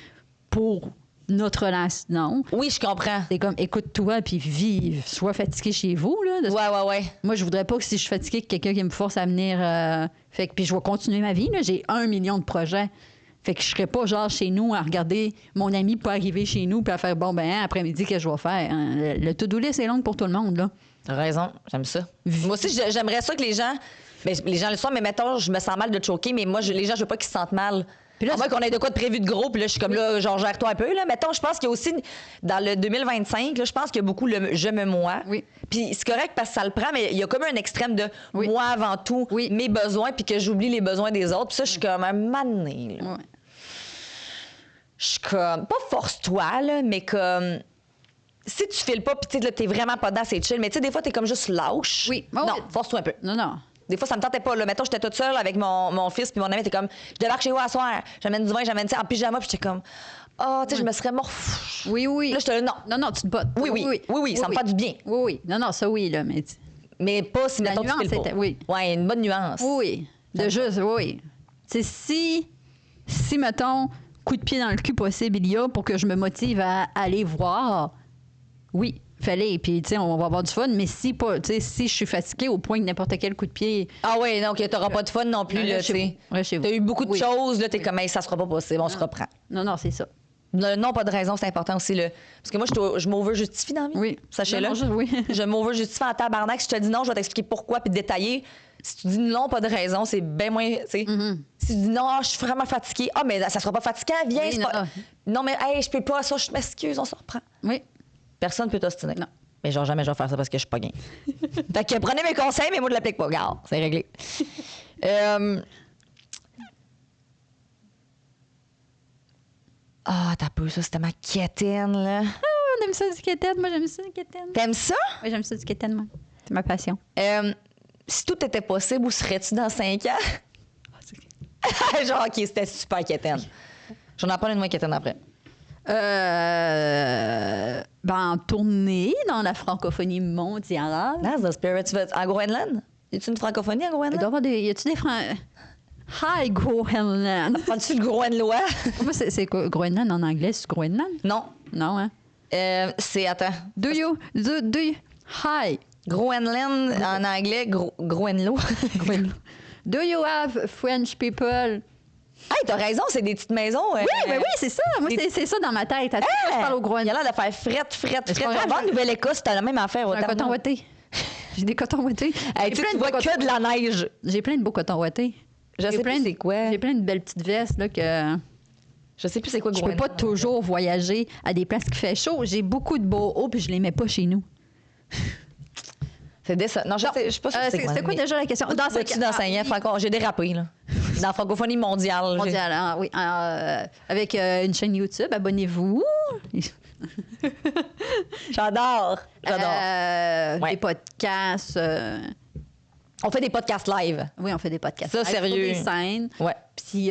pour notre relation. Non. Oui, je comprends. C'est comme écoute-toi puis vive. Sois fatigué chez vous. Là, Ouais. Moi, je voudrais pas que si je suis fatiguée, que quelqu'un qui me force à venir. Fait que puis je vais continuer ma vie. Là. J'ai 1 million de projets. Fait que je serais pas genre chez nous à regarder mon ami pas arriver chez nous puis à faire bon ben après-midi qu'est-ce que je vais faire. Hein? Le to-do list est long pour tout le monde là. T'as raison, j'aime ça. Moi aussi, j'aimerais ça que les gens. Ben, les gens le soient, mais mettons, je me sens mal de te choquer, mais moi, les gens, je veux pas qu'ils se sentent mal. Puis là, à moins qu'on ait de quoi de prévu de gros, puis là, je suis comme là, genre, gère-toi un peu, là. Mettons, je pense qu'il y a aussi, dans le 2025, là, je pense qu'il y a beaucoup le je me moi. Oui. Puis c'est correct parce que ça le prend, mais il y a comme un extrême de Oui. moi avant tout, Oui. mes besoins, puis que j'oublie les besoins des autres. Puis ça, je suis comme un mané, là. Ouais. Je suis comme, pas force-toi, là, mais comme. Si tu files pas, puis tu sais, là, t'es vraiment pas dedans, c'est chill, mais tu sais, des fois, t'es comme juste lâche. Oui. Oh, non, oui. force-toi un peu. Non. Des fois, ça me tentait pas. Là. Mettons, j'étais toute seule avec mon fils, puis mon ami était comme, je débarque chez vous à soir, j'amène du vin, j'amène ça en pyjama, puis j'étais comme, tu sais, je me serais mort. Oui. Là, j'étais là, non. Non, tu te bottes. Oui, ça me fait du bien. Oui. Non, ça oui, là, mais. Mais pas si, La mettons, tu nuance files pas. était- oui. Ouais, une bonne nuance. Oui. De juste, oui. Tu sais, si, mettons, coup de pied dans le cul possible il y a pour que je me motive à aller voir, oui, fallait. Puis, tu sais, on va avoir du fun, mais si pas, tu sais, si je suis fatiguée au point que n'importe quel coup de pied. Ah oui, non, que t'auras pas de fun non plus, là, tu sais. Chez vous. T'as eu beaucoup de Oui. choses, là, t'es comme, hey, ça sera pas possible, on se reprend. Non, c'est ça. Non, pas de raison, c'est important aussi. Là. Parce que moi, je m'over-justifie dans la vie. Oui. Sachez-le. Non, oui. Je m'over-justifie en tabarnak. Si je te dis non, je vais t'expliquer pourquoi puis détailler. Si tu dis non, pas de raison, c'est bien moins. Tu sais. Si tu dis non, je suis vraiment fatiguée. Ah, mais ça sera pas fatigant, viens. Oui, c'est non, pas... non. non, mais hey, je peux pas ça, je m'excuse, on se reprend. Oui. Personne ne peut t'ostiner. Non. Mais genre, jamais je vais faire ça parce que je suis pas game. Fait que prenez mes conseils, mais moi, je l'applique pas. Regarde, c'est réglé. T'as peu ça, c'était ma quétaine, là. On aime ça du keten. Moi, j'aime ça du keten. T'aimes ça? Oui, j'aime ça du keten, moi. C'est ma passion. Si tout était possible, où serais-tu dans 5 ans? Genre, OK, c'était super quétaine. J'en ai pas une moins quétaine après. En tournée dans la francophonie mondiale. That's the spirit. Tu vas en Groenland? Y a-tu une francophonie en Il doit Groenland? y avoir y a-tu des Hi, Groenland. Prends-tu le Groenlois? Moi, c'est quoi? Groenland en anglais, c'est Groenland? Non. Non, hein? C'est, attends. Do you? Hi. Groenland en anglais, Groenlo. Do you have French people? Hey, t'as raison, c'est des petites maisons. Oui, oui, c'est ça. Moi, c'est ça dans ma tête. Attends, je parle au Il Groenland. a l'air de faire fret. pas grave. Avant Nouvelle-Écosse, t'as la même affaire. J'ai un coton ouaté. J'ai des cotons ouatés. Hey, tu vois que de la neige. J'ai plein de beaux cotons ouatés. Je sais plus c'est quoi. J'ai plein de belles petites vestes là, que Je sais plus c'est quoi je Groenland. peux pas toujours voyager à des places qui fait chaud. J'ai beaucoup de beaux hauts puis je les mets pas chez nous. C'est décevant. Non, je sais pas sûre c'est quoi. C'était quoi déjà la question? Dans 5 ans, franco, j'ai dérapé, là. Dans la francophonie mondiale. Mondial, hein, oui. Avec une chaîne YouTube, abonnez-vous. J'adore. Des podcasts. On fait des podcasts live. Oui, on fait des podcasts. Ça, live sur sérieux. des scènes. Ouais. Puis,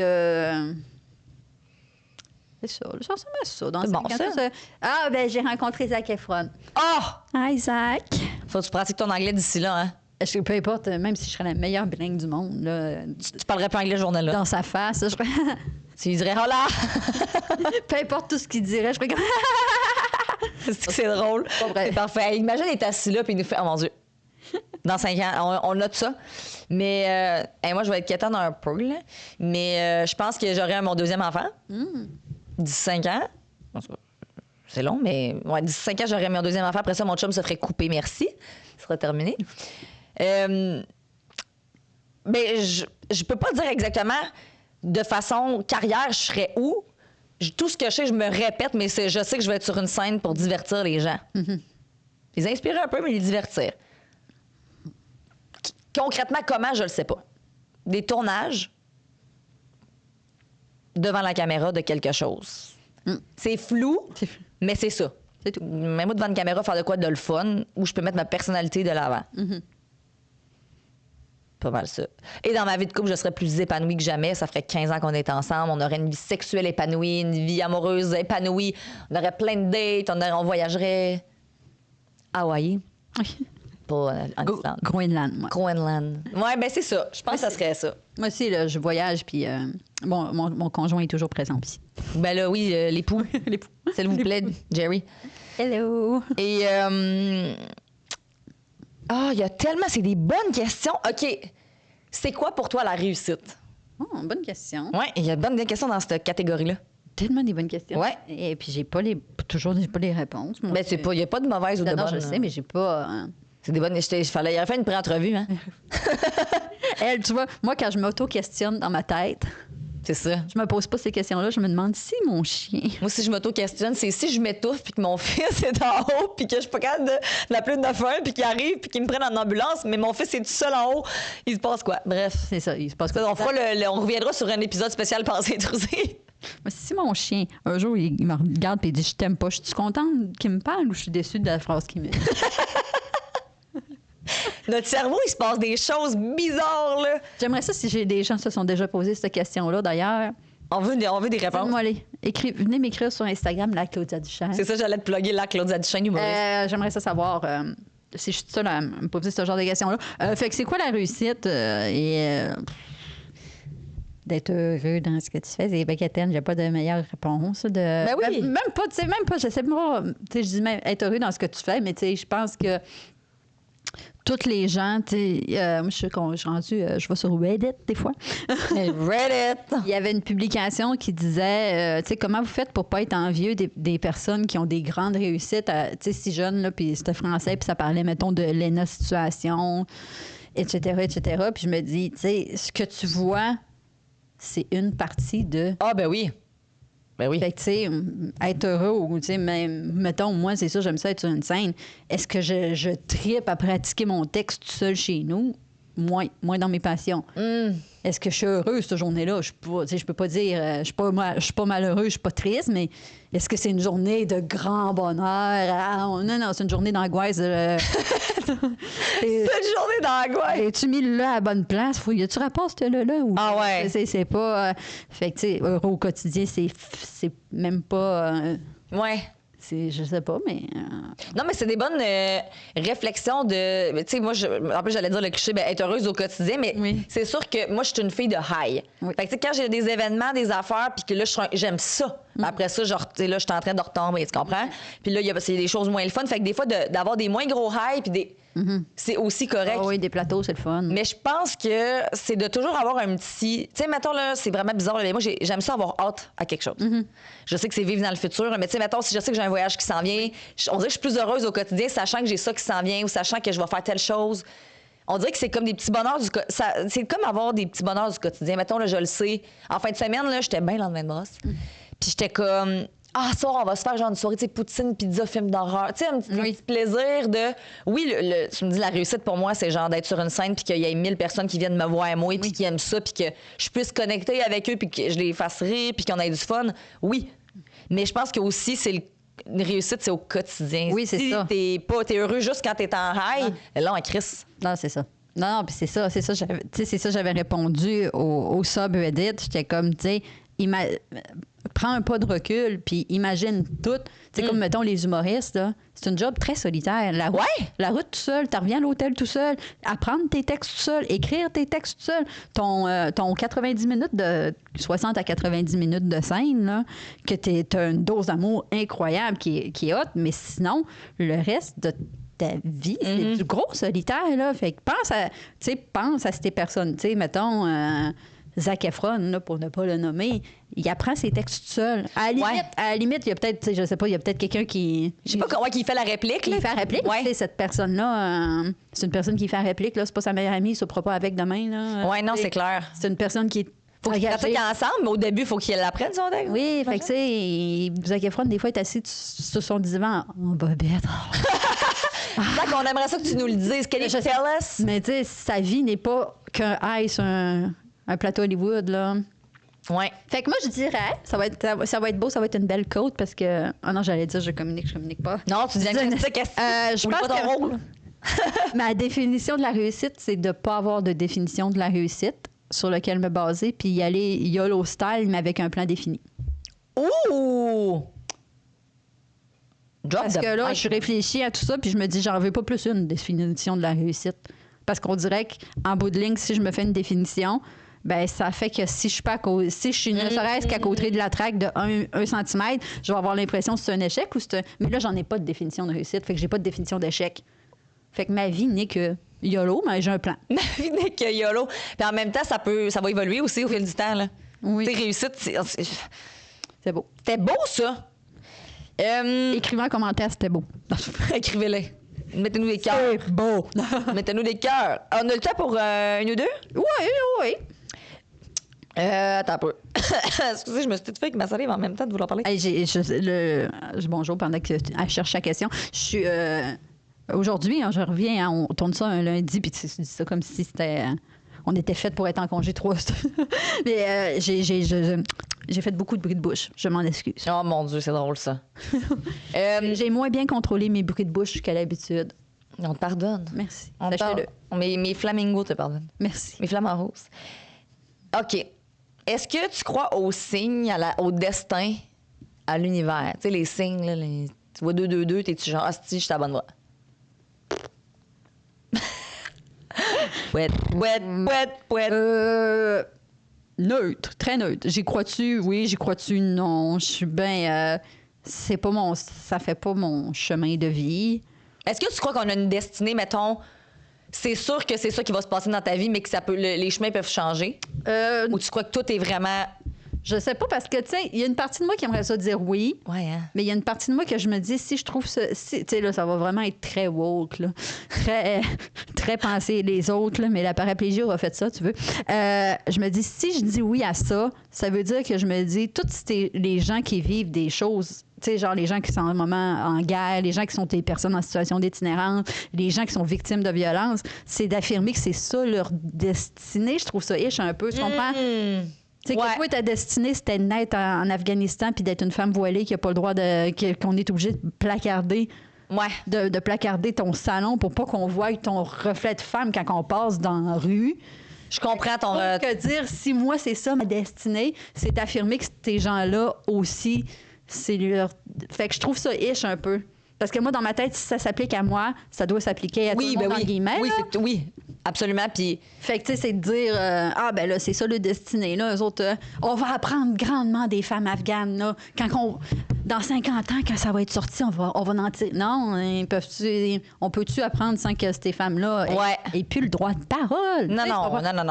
c'est ça. Ça ressemble à ça. Dans C'est bon, 5 ans, ça. j'ai rencontré Zac Efron. Oh! Hi, Zac. Faut que tu pratiques ton anglais d'ici là, hein? Peu importe, même si je serais la meilleure bilingue du monde, là, Tu parlerais pas anglais ce journal-là. dans sa face, je serais... Tu lui dirais, hola! peu importe tout ce qu'il dirait, je serais comme... C'est drôle. Pas vrai. C'est parfait. Hey, imagine, il est assis là, puis il nous fait, oh mon Dieu. Dans 5 ans, on note ça. Mais moi, je vais être quétaine un peu, là. Mais je pense que j'aurai mon deuxième enfant. 15 ans. C'est long, mais ouais, 15 ans, j'aurai mon deuxième enfant. Après ça, mon chum se ferait couper, merci. Ce sera terminé. Mais je peux pas dire exactement de façon carrière, je serais où. Tout ce que je sais, je me répète, mais je sais que je vais être sur une scène pour divertir les gens. Les inspirer un peu, mais les divertir. Concrètement, comment, je le sais pas. Des tournages devant la caméra de quelque chose. C'est flou, mais c'est ça. C'est tout. Même moi, devant une caméra, faire de quoi de le fun, où je peux mettre ma personnalité de l'avant. Pas mal ça. Et dans ma vie de couple, je serais plus épanouie que jamais. Ça ferait 15 ans qu'on est ensemble. On aurait une vie sexuelle épanouie, une vie amoureuse épanouie. On aurait plein de dates. On voyagerait à Hawaï. Pas en Islande. Groenland, moi. Groenland. Ouais, ben c'est ça. Je pense que ça serait ça. Moi aussi, là, je voyage, puis mon conjoint est toujours présent aussi. Ben là, oui, l'époux. L'époux. S'il vous plaît, Jerry. Hello! Et il y a tellement... C'est des bonnes questions. OK. C'est quoi pour toi la réussite? Oh, bonne question. Oui, il y a de bonnes questions dans cette catégorie-là. Tellement des bonnes questions. Ouais. Et puis, j'ai pas toujours pas les réponses. Moi. Ben, il n'y a pas de mauvaise ou de bonne. Non, je sais, mais j'ai pas... C'est des bonnes... Il aurait fait une pré-entrevue, hein? Elle, tu vois, moi, quand je m'auto-questionne dans ma tête, C'est ça. je me pose pas ces questions-là. Je me demande si mon chien... Moi, si je m'auto-questionne, c'est si je m'étouffe puis que mon fils est en haut puis que je suis pas capable de l'appeler de 911 puis qu'il arrive puis qu'il me prenne en ambulance, mais mon fils est tout seul en haut, il se passe quoi? Bref. C'est ça, il se passe quoi? On reviendra sur un épisode spécial Pensée intrusée. Moi, si mon chien, un jour, il me regarde et il dit « Je t'aime pas », je suis contente qu'il me parle ou je suis déçue de la phrase qu'il me dit? Notre cerveau, il se passe des choses bizarres, là. J'aimerais ça si j'ai des gens se sont déjà posé cette question-là, d'ailleurs. On veut des réponses. Venez m'écrire sur Instagram, la Claudia Duchesne. C'est ça, j'allais te plugger la Claudia Duchesne humoriste. J'aimerais ça savoir si je suis seule à me poser ce genre de questions-là. Fait que c'est quoi la réussite? D'être heureux dans ce que tu fais. C'est Becquetaine, j'ai pas de meilleure réponse. Ben oui. Même pas, je sais pas. Je dis même être heureux dans ce que tu fais, mais je pense que toutes les gens, moi, je suis rendue, je vais sur Reddit des fois. Reddit! Il y avait une publication qui disait, comment vous faites pour pas être envieux des personnes qui ont des grandes réussites, si jeunes, là, puis c'était français, puis ça parlait, mettons, de Lena Situation, etc., etc. Puis je me dis, ce que tu vois, c'est une partie de... Ah, ben oui. Ben oui. Fait que, tu sais, être heureux, ou, tu sais, même, mettons, moi, c'est ça, j'aime ça être sur une scène. Est-ce que je trippe à pratiquer mon texte tout seul chez nous? Moins dans mes passions. Est-ce que je suis heureuse cette journée-là? Je peux pas dire, je suis pas malheureuse, je suis pas triste, mais est-ce que c'est une journée de grand bonheur? Non, c'est une journée d'angoisse. C'est une journée d'angoisse. Es-tu mis là à la bonne place? Y a-tu rapport ce là ou... Ah ouais. C'est pas... fait que, tu sais, heureux au quotidien, c'est même pas... Ouais. Je sais pas, mais... Non, mais c'est des bonnes réflexions de... Tu sais, moi, en plus, j'allais dire le cliché, être heureuse au quotidien, mais c'est sûr que moi, je suis une fille de high. Oui. Fait que, tu sais, quand j'ai des événements, des affaires, puis que là, j'aime ça. Après ça, genre, tu sais, là, je suis en train de retomber, tu comprends? Puis là, il y a des choses moins le fun. Fait que des fois, d'avoir des moins gros highs, puis des... c'est aussi correct. Ah oui, des plateaux, c'est le fun. Mais je pense que c'est de toujours avoir un petit... Tu sais, mettons, là, c'est vraiment bizarre, mais moi, j'aime ça avoir hâte à quelque chose. Je sais que c'est vivre dans le futur, mais tu sais, mettons, si je sais que j'ai un voyage qui s'en vient, on dirait que je suis plus heureuse au quotidien, sachant que j'ai ça qui s'en vient ou sachant que je vais faire telle chose. On dirait que c'est comme des petits bonheurs c'est comme avoir des petits bonheurs du quotidien. Mettons, là, je le sais. En fin de semaine, là, j'étais bien lendemain de brosse. Puis j'étais comme... Ah, ça, on va se faire genre une soirée, tu sais, poutine, pizza, film d'horreur. Tu sais, un petit plaisir de... Oui, tu me dis, la réussite pour moi, c'est genre d'être sur une scène puis qu'il y ait 1000 personnes qui viennent me voir moi puis qui aiment ça puis que je puisse connecter avec eux puis que je les fasse rire puis qu'on ait du fun. Oui. Mais je pense que aussi, une réussite, c'est au quotidien. Oui, c'est ça. Si t'es heureux juste quand t'es en high, là, en crise. Non, c'est ça. Non, puis c'est ça, j'avais répondu au subreddit. J'étais comme, tu sais, prends un pas de recul, puis imagine tout. Tu sais, comme, mettons, les humoristes, là, c'est une job très solitaire. La route tout seul, tu reviens à l'hôtel tout seul, apprendre tes textes tout seul, écrire tes textes tout seul. Ton 90 minutes 60 à 90 minutes de scène, là, que t'as une dose d'amour incroyable qui est hot, mais sinon, le reste de ta vie, c'est du gros solitaire, là. Fait que pense à ces personnes. Tu sais, mettons... Zac Efron, là, pour ne pas le nommer, il apprend ses textes tout seul. À la limite, il y a peut-être, je sais pas, il y a peut-être quelqu'un qui... Je sais pas, qui fait la réplique. Qui fait la réplique. Ouais. Cette personne-là, c'est une personne qui fait la réplique. Là, c'est pas sa meilleure amie, il ne saura pas avec demain. Là. Oui, non, c'est clair. C'est une personne qui est... Faut qu'ils pratiquent ensemble, mais au début, il faut qu'ils l'apprennent, son texte. Oui, fait que, tu sais, Zac Efron, des fois, est assis sur son divan en bobette. Zach, on aimerait ça que tu nous le dises. Can you tell us? Mais, tu sais, sa vie n'est pas qu'un high sur un plateau Hollywood, là. Ouais. Fait que moi, je dirais, ça va être beau, ça va être une belle côte parce que... Ah non, j'allais dire, je communique pas. Non, tu dis ça, je pense pas ton rôle. Ma définition de la réussite, c'est de ne pas avoir de définition de la réussite sur lequel me baser, puis y aller YOLO style, mais avec un plan défini. Ouh! Parce que là, je réfléchis à tout ça, puis je me dis, j'en veux pas plus une définition de la réussite. Parce qu'on dirait qu'en bout de ligne, si je me fais une définition, ben ça fait que si je suis ne serait-ce qu'à côté de la traque de 1 cm, je vais avoir l'impression que c'est un échec ou c'est Mais là, j'en ai pas de définition de réussite, fait que j'ai pas de définition d'échec. Fait que ma vie n'est que YOLO, mais j'ai un plan. Ma vie n'est que YOLO. Puis en même temps, ça va évoluer aussi au fil du temps, là. Oui. Tes réussites, c'est beau. C'était beau, ça! Écrivez un commentaire, c'était beau. Écrivez-les. Mettez-nous des cœurs. C'est beau. Mettez-nous des cœurs. On a le temps pour une ou deux? Oui. Attends un peu. Excusez, je me suis tout fait avec ma salive en même temps de vouloir parler. Hey, bonjour, pendant que tu cherches la question. Je suis... aujourd'hui, je reviens, on tourne ça un lundi, puis tu dis ça comme si c'était... on était fait pour être en congé 3. Mais j'ai fait beaucoup de bruit de bouche. Je m'en excuse. Oh mon Dieu, c'est drôle, ça. J'ai moins bien contrôlé mes bruits de bouche qu'à l'habitude. On te pardonne. Merci. Sachez-le. Mes flamingos te pardonnent. Merci. Mes flamants roses. OK. Est-ce que tu crois aux signes, au destin, à l'univers? Tu sais, les signes, là, tu vois 2-2-2, t'es-tu genre, si, je suis à la bonne voie? Neutre, très neutre. J'y crois-tu? Oui, j'y crois-tu? Non. Je suis bien... ça fait pas mon chemin de vie. Est-ce que tu crois qu'on a une destinée, mettons... C'est sûr que c'est ça qui va se passer dans ta vie, mais que les chemins peuvent changer? Ou tu crois que tout est vraiment Je sais pas parce que, tu sais, il y a une partie de moi qui aimerait ça dire oui. Ouais, hein? Mais il y a une partie de moi que je me dis, si je trouve ça. Tu sais, là, ça va vraiment être très woke, là. Très, très penser les autres, là. Mais la paraplégie aura fait ça, tu veux. Je me dis, si je dis oui à ça, ça veut dire que je me dis, tous les gens qui vivent des choses. Tu sais, genre les gens qui sont en un moment en guerre, les gens qui sont des personnes en situation d'itinérance, les gens qui sont victimes de violence, c'est d'affirmer que c'est ça leur destinée. Je trouve ça ish un peu, tu comprends? Tu sais, que toi, ta destinée, c'était de naître en Afghanistan puis d'être une femme voilée qui n'a pas le droit qu'on est obligé de placarder. Ouais. De placarder ton salon pour pas qu'on voie ton reflet de femme quand on passe dans la rue. Je comprends ton... Que dire, si moi, c'est ça ma destinée, c'est d'affirmer que ces gens-là aussi, c'est leur... Fait que je trouve ça ish un peu. Parce que moi, dans ma tête, si ça s'applique à moi, ça doit s'appliquer à tout le monde, en guillemets. Oui, absolument. Puis... Fait que, tu sais, c'est de dire, ben là, c'est ça le destiné. Là, eux autres, on va apprendre grandement des femmes afghanes. Là, dans 50 ans, quand ça va être sorti, on va en tirer. Non, on peut-tu apprendre sans que ces femmes-là aient plus le droit de parole? Non,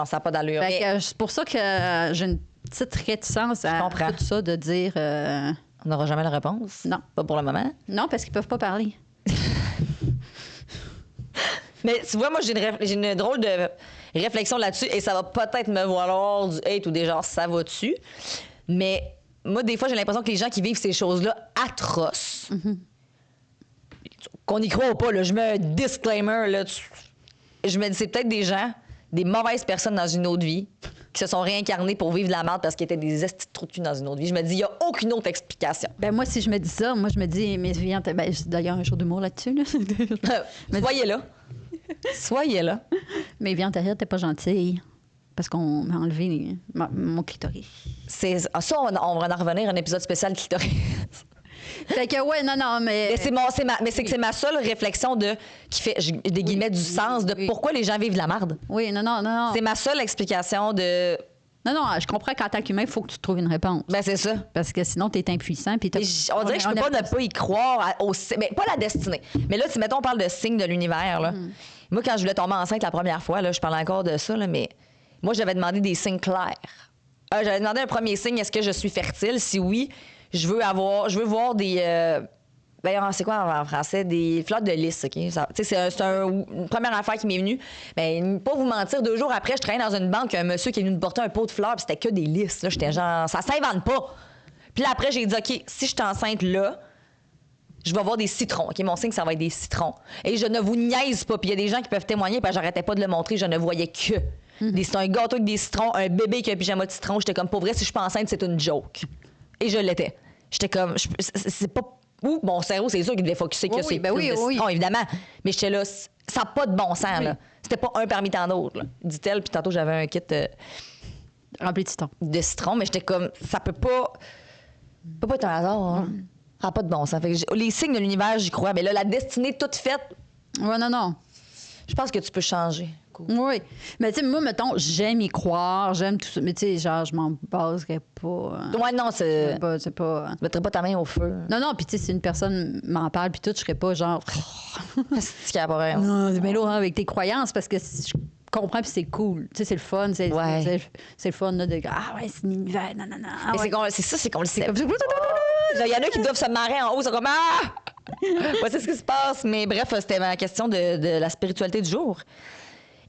ça n'a pas d'allure. Fait que c'est pour ça que j'ai une petite réticence à tout ça de dire... On n'aura jamais la réponse? Non. Pas pour le moment? Non, parce qu'ils peuvent pas parler. Mais tu vois, moi, j'ai une drôle de réflexion là-dessus et ça va peut-être me valoir du hate ou des genres ça va dessus. Mais moi, des fois, j'ai l'impression que les gens qui vivent ces choses-là atroces, qu'on n'y croit pas, là, je mets un disclaimer, là, je me dis, c'est peut-être des gens, des mauvaises personnes dans une autre vie qui se sont réincarnés pour vivre de la merde parce qu'ils étaient des estis de trous de cul dans une autre vie. Je me dis, il n'y a aucune autre explication. Ben moi, si je me dis ça, moi, je me dis, mais d'ailleurs, un jour d'humour là-dessus. Là. Soyez là. Soyez là. Mais vie antérieure, t'es pas gentille. Parce qu'on m'a enlevé mon clitoris. Ça, on va en revenir à un épisode spécial clitoris. Fait que, ouais, non, mais. C'est ma seule réflexion qui fait, des guillemets, du sens de pourquoi les gens vivent de la merde. Oui, non. C'est ma seule explication de. Non, je comprends qu'en tant qu'humain, il faut que tu trouves une réponse. Ben, c'est ça. Parce que sinon, tu es impuissant. Puis on dirait que je peux pas ne pas y croire. Mais pas la destinée. Mais là, si, mettons, on parle de signes de l'univers, là. Moi, quand je voulais tomber enceinte la première fois, là, je parlais encore de ça, là, mais moi, j'avais demandé des signes clairs. J'avais demandé un premier signe, est-ce que je suis fertile? Si oui, je veux voir des... c'est quoi en français? Des flottes de lys, OK? C'est une première affaire qui m'est venue. Ben, pas vous mentir, 2 jours après, je travaillais dans une banque, un monsieur qui est venu me porter un pot de fleurs, puis c'était que des lys. Là, j'étais genre, ça s'invente pas. Puis là, après, j'ai dit, OK, si je suis enceinte là, je vais avoir des citrons. OK, mon signe, ça va être des citrons. Et je ne vous niaise pas. Puis il y a des gens qui peuvent témoigner, parce que j'arrêtais pas de le montrer, je ne voyais que. C'est un gâteau avec des citrons, un bébé qui a un pyjama de citron. J'étais comme, pour vrai, si je suis pas enceinte, c'est une joke. Et je l'étais. J'étais comme, c'est pas... Mon cerveau, c'est sûr qu'il devait focusser que c'est plus de citron, évidemment. Mais j'étais là, ça n'a pas de bon sens, là. C'était pas un parmi tant d'autres, là, dit-elle. Puis tantôt, j'avais un kit rempli de citron. De citron, mais j'étais comme, ça peut pas être un hasard, hein. Ça n'a pas de bon sens. Fait que les signes de l'univers, j'y crois. Mais là, la destinée toute faite... Ouais, non. Je pense que tu peux changer. Cool. Oui. Mais tu sais, moi, mettons, j'aime y croire, j'aime tout ça. Mais tu sais, genre, je m'en baserais pas. Ouais, non, c'est pas... Tu mettrais pas ta main au feu. Non, puis tu sais, si une personne m'en parle, puis tout, je serais pas genre... C'est qu'il y a pas rien. Non, mais là, avec tes croyances, parce que je comprends, puis c'est cool. Tu sais, c'est le fun. C'est le fun, là, de... Ah ouais, c'est l'univers, non. Ah, ouais. C'est qu'on le sait. Il y en a qui doivent se marrer en haut, c'est comme... Ah! Ouais, c'est ce qui se passe. Mais bref, c'était ma question de la spiritualité du jour.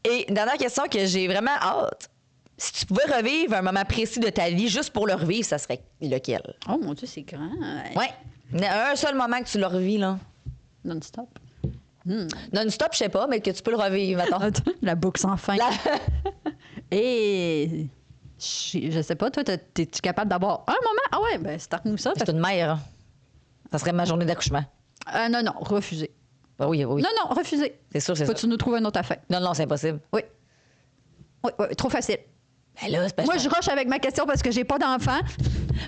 Et dernière question que j'ai vraiment hâte. Si tu pouvais revivre un moment précis de ta vie juste pour le revivre, ça serait lequel? Oh mon Dieu, c'est grand. Ouais. Un seul moment que tu le revis, là. Non-stop. Non-stop, je sais pas, mais que tu peux le revivre, attends. La boucle sans fin. Et... Je sais pas, toi, t'es-tu capable d'avoir un moment? Ah ouais, ben start-nous ça. C'est une mère. Hein? Ça serait ma journée d'accouchement. Non, refusé. Ben oui. Non, refusé. C'est sûr, c'est ça. Faut-tu nous trouver une autre affaire? Non, c'est impossible. Oui, trop facile. Ben là, c'est pas moi, je rush avec ma question parce que j'ai pas d'enfant.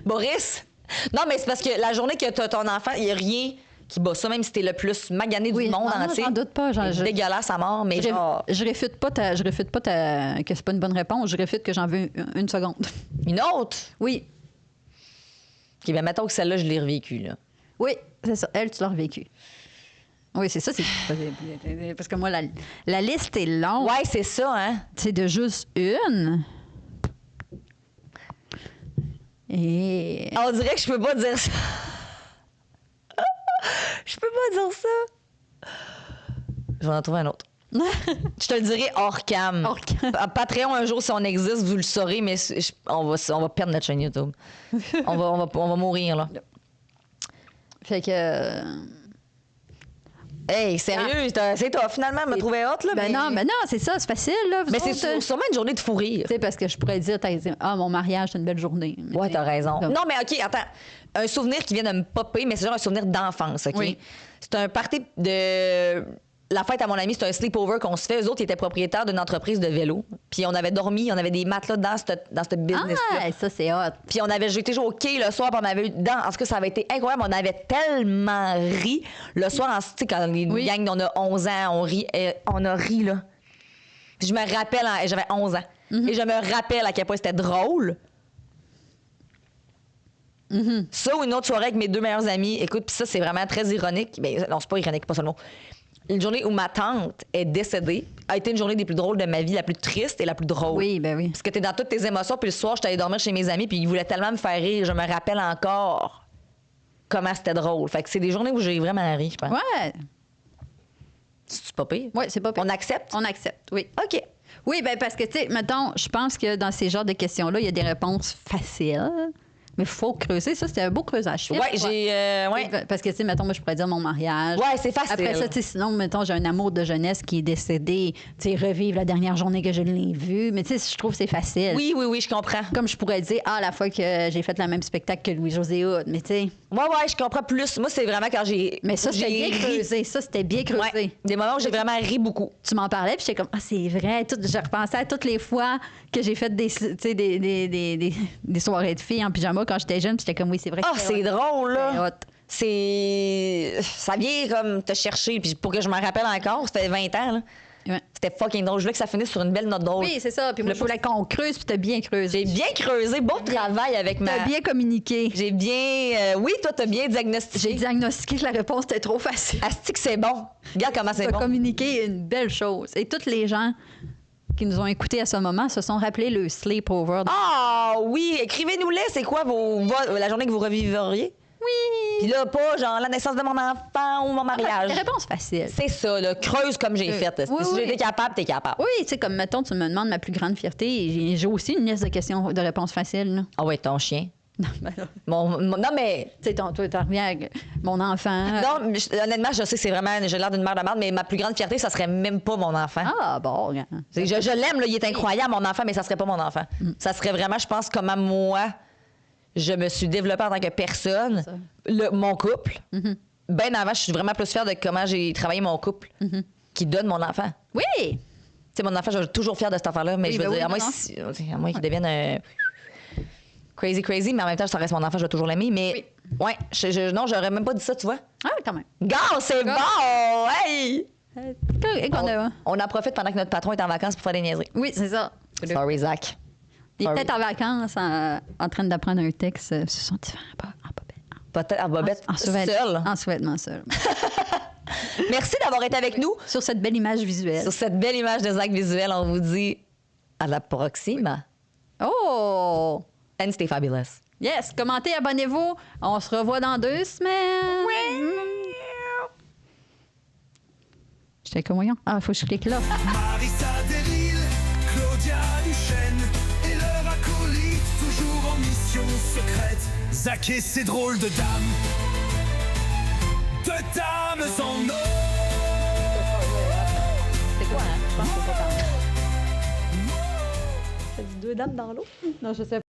Boris? Non, mais c'est parce que la journée que t'as ton enfant, il n'y a rien qui bat ça, même si t'es le plus magané du monde entier. J'en doute pas. Dégueulasse à mort, mais je réfute pas que c'est pas une bonne réponse. Je réfute que j'en veux une seconde. Une autre? Oui. OK, bien, mettons que celle-là, je l'ai revécue, là. Oui, c'est ça. Elle, tu l'as revécue. Oui, c'est ça. Parce que moi, la liste est longue. Ouais, c'est ça, hein? C'est de juste une. Et... On dirait que je peux pas dire ça. Je peux pas dire ça. Je vais en trouver un autre. Je te le dirai hors cam. Hors cam. À Patreon, un jour, si on existe, vous le saurez, mais on va perdre notre chaîne YouTube. on va mourir, là. Fait que... Hey, sérieux, c'est toi. Finalement, elle m'a trouvé hot, là. Ben non, c'est ça, c'est facile, là. Mais c'est sûrement une journée de fou rire. Tu sais, parce que je pourrais dire, mon mariage, c'est une belle journée. Mais Ouais, t'as raison. comme- Non, mais OK, attends. Un souvenir qui vient de me popper, mais c'est genre un souvenir d'enfance, OK? Oui. C'est un party de... La fête à mon ami, c'est un sleepover qu'on se fait. Eux autres, ils étaient propriétaires d'une entreprise de vélo. Puis on avait dormi, on avait des matelas dans ce business-là. Ah, ça, c'est hot. Puis on avait été jouer au quai le soir, puis on avait eu dedans. En tout cas, ça avait été incroyable. On avait tellement ri. Le soir, tu sais, quand les Oui. gangs, on a 11 ans, on rit. On a ri, là. Puis je me rappelle, j'avais 11 ans. Et je me rappelle à quel point c'était drôle. Ça ou une autre soirée avec mes deux meilleurs amis. Écoute, puis ça, c'est vraiment très ironique. Ben, non, c'est pas ironique, pas seulement. Une journée où ma tante est décédée a été une journée des plus drôles de ma vie, la plus triste et la plus drôle. Oui, ben oui. Parce que t'es dans toutes tes émotions, puis le soir, j'étais allée dormir chez mes amis, puis ils voulaient tellement me faire rire. Je me rappelle encore comment c'était drôle. Fait que c'est des journées où j'ai vraiment ri, je pense. Ouais. C'est pas pire? Ouais, c'est pas pire. On accepte? On accepte, oui. OK. Oui, ben parce que, tu sais, mettons, je pense que dans ces genres de questions-là, il y a des réponses faciles. Mais il faut creuser. Ça, c'était un beau creusage. Ouais, j'ai... ouais. Parce que, tu sais, mettons, moi, je pourrais dire mon mariage. Ouais, c'est facile. Après ça, tu sais, sinon, mettons, j'ai un amour de jeunesse qui est décédé. Tu sais, revivre la dernière journée que je l'ai vu. Mais, tu sais, je trouve que c'est facile. Oui, je comprends. Comme je pourrais dire, la fois que j'ai fait le même spectacle que Louis-José Hood. Mais, tu sais. Ouais, je comprends plus. Moi, c'est vraiment quand j'ai... Mais ça, c'était bien ri. creusé. Ça, c'était bien creusé. Ouais. Des moments où j'ai vraiment ri beaucoup. Tu m'en parlais, puis j'étais comme, c'est vrai. Je repensais à toutes les fois que j'ai fait des soirées de filles en pyjama quand j'étais jeune, puis j'étais comme, oui, c'est vrai. Ah, c'est drôle, là. C'était hot. C'est... Ça vient comme te chercher. Puis pour que je m'en rappelle encore, c'était 20 ans, là. Ouais. C'était fucking drôle. Je voulais que ça finisse sur une belle note drôle. Oui, c'est ça. Puis moi, je voulais qu'on creuse, puis t'as bien creusé. J'ai bien creusé. Beau travail avec ma... T'as bien communiqué. J'ai bien... oui, toi, t'as bien diagnostiqué. J'ai diagnostiqué que la réponse était trop facile. Asti que c'est bon. Regarde comment c'est T'as bon. communiqué une belle chose. Et toutes les gens qui nous ont écoutés à ce moment se sont rappelés le sleepover. Ah oui, écrivez-nous-les. C'est quoi la journée que vous revivriez? Oui! Puis là, pas genre la naissance de mon enfant ou mon mariage. Réponse facile. C'est ça, là. Creuse comme j'ai fait. oui, Si oui. j'étais capable, t'es capable. Oui, tu sais, comme mettons, tu me demandes ma plus grande fierté. J'ai aussi une liste de questions, de réponses faciles. Là. Ah ouais, ton chien. Non, ben là. Non, mais... Tu sais, toi, t'en reviens avec mon enfant. Non, mais honnêtement, je sais que c'est vraiment... J'ai l'air d'une mère de merde, mais ma plus grande fierté, ça serait même pas mon enfant. Ah, bon, regarde. Je l'aime, là, il est incroyable, mon enfant, mais ça serait pas mon enfant. Ça serait vraiment, je pense, comment moi, je me suis développée en tant que personne. Mon couple. Bien avant, je suis vraiment plus fière de comment j'ai travaillé mon couple qui donne mon enfant. Oui! Tu sais, mon enfant, je suis toujours fière de cette affaire-là, mais Oui, je veux ben dire, oui, à moins qu'il devienne crazy, mais en même temps, ça reste mon enfant, je vais toujours l'aimer. Mais ouais, non, j'aurais même pas dit ça, tu vois. Ah, quand même. Gars, c'est bon! Hey! On en profite pendant que notre patron est en vacances pour faire des niaiseries. Oui, c'est ça. Sorry, Zach. Il est peut-être en vacances en train d'apprendre un texte sur son divan en bobette. Peut-être en bobette, En seul. En sous-vêtements seul. Merci d'avoir été avec nous Sur cette belle image visuelle. sur cette belle image de Zach visuel. On vous dit à la prochaine. Oh! And stay fabulous. Yes! Commentez, abonnez-vous. On se revoit dans 2 semaines. Oui! J'étais comme, voyons. Ah, il faut que je clique là. Marissa Delille, Claudia Duchesne et leur acolyte, toujours en mission secrète. Zach et ses drôles de dames en or. C'est quoi, hein? Je pense que c'est pas tant. C'est du 2 dames dans l'eau? Non, je sais pas.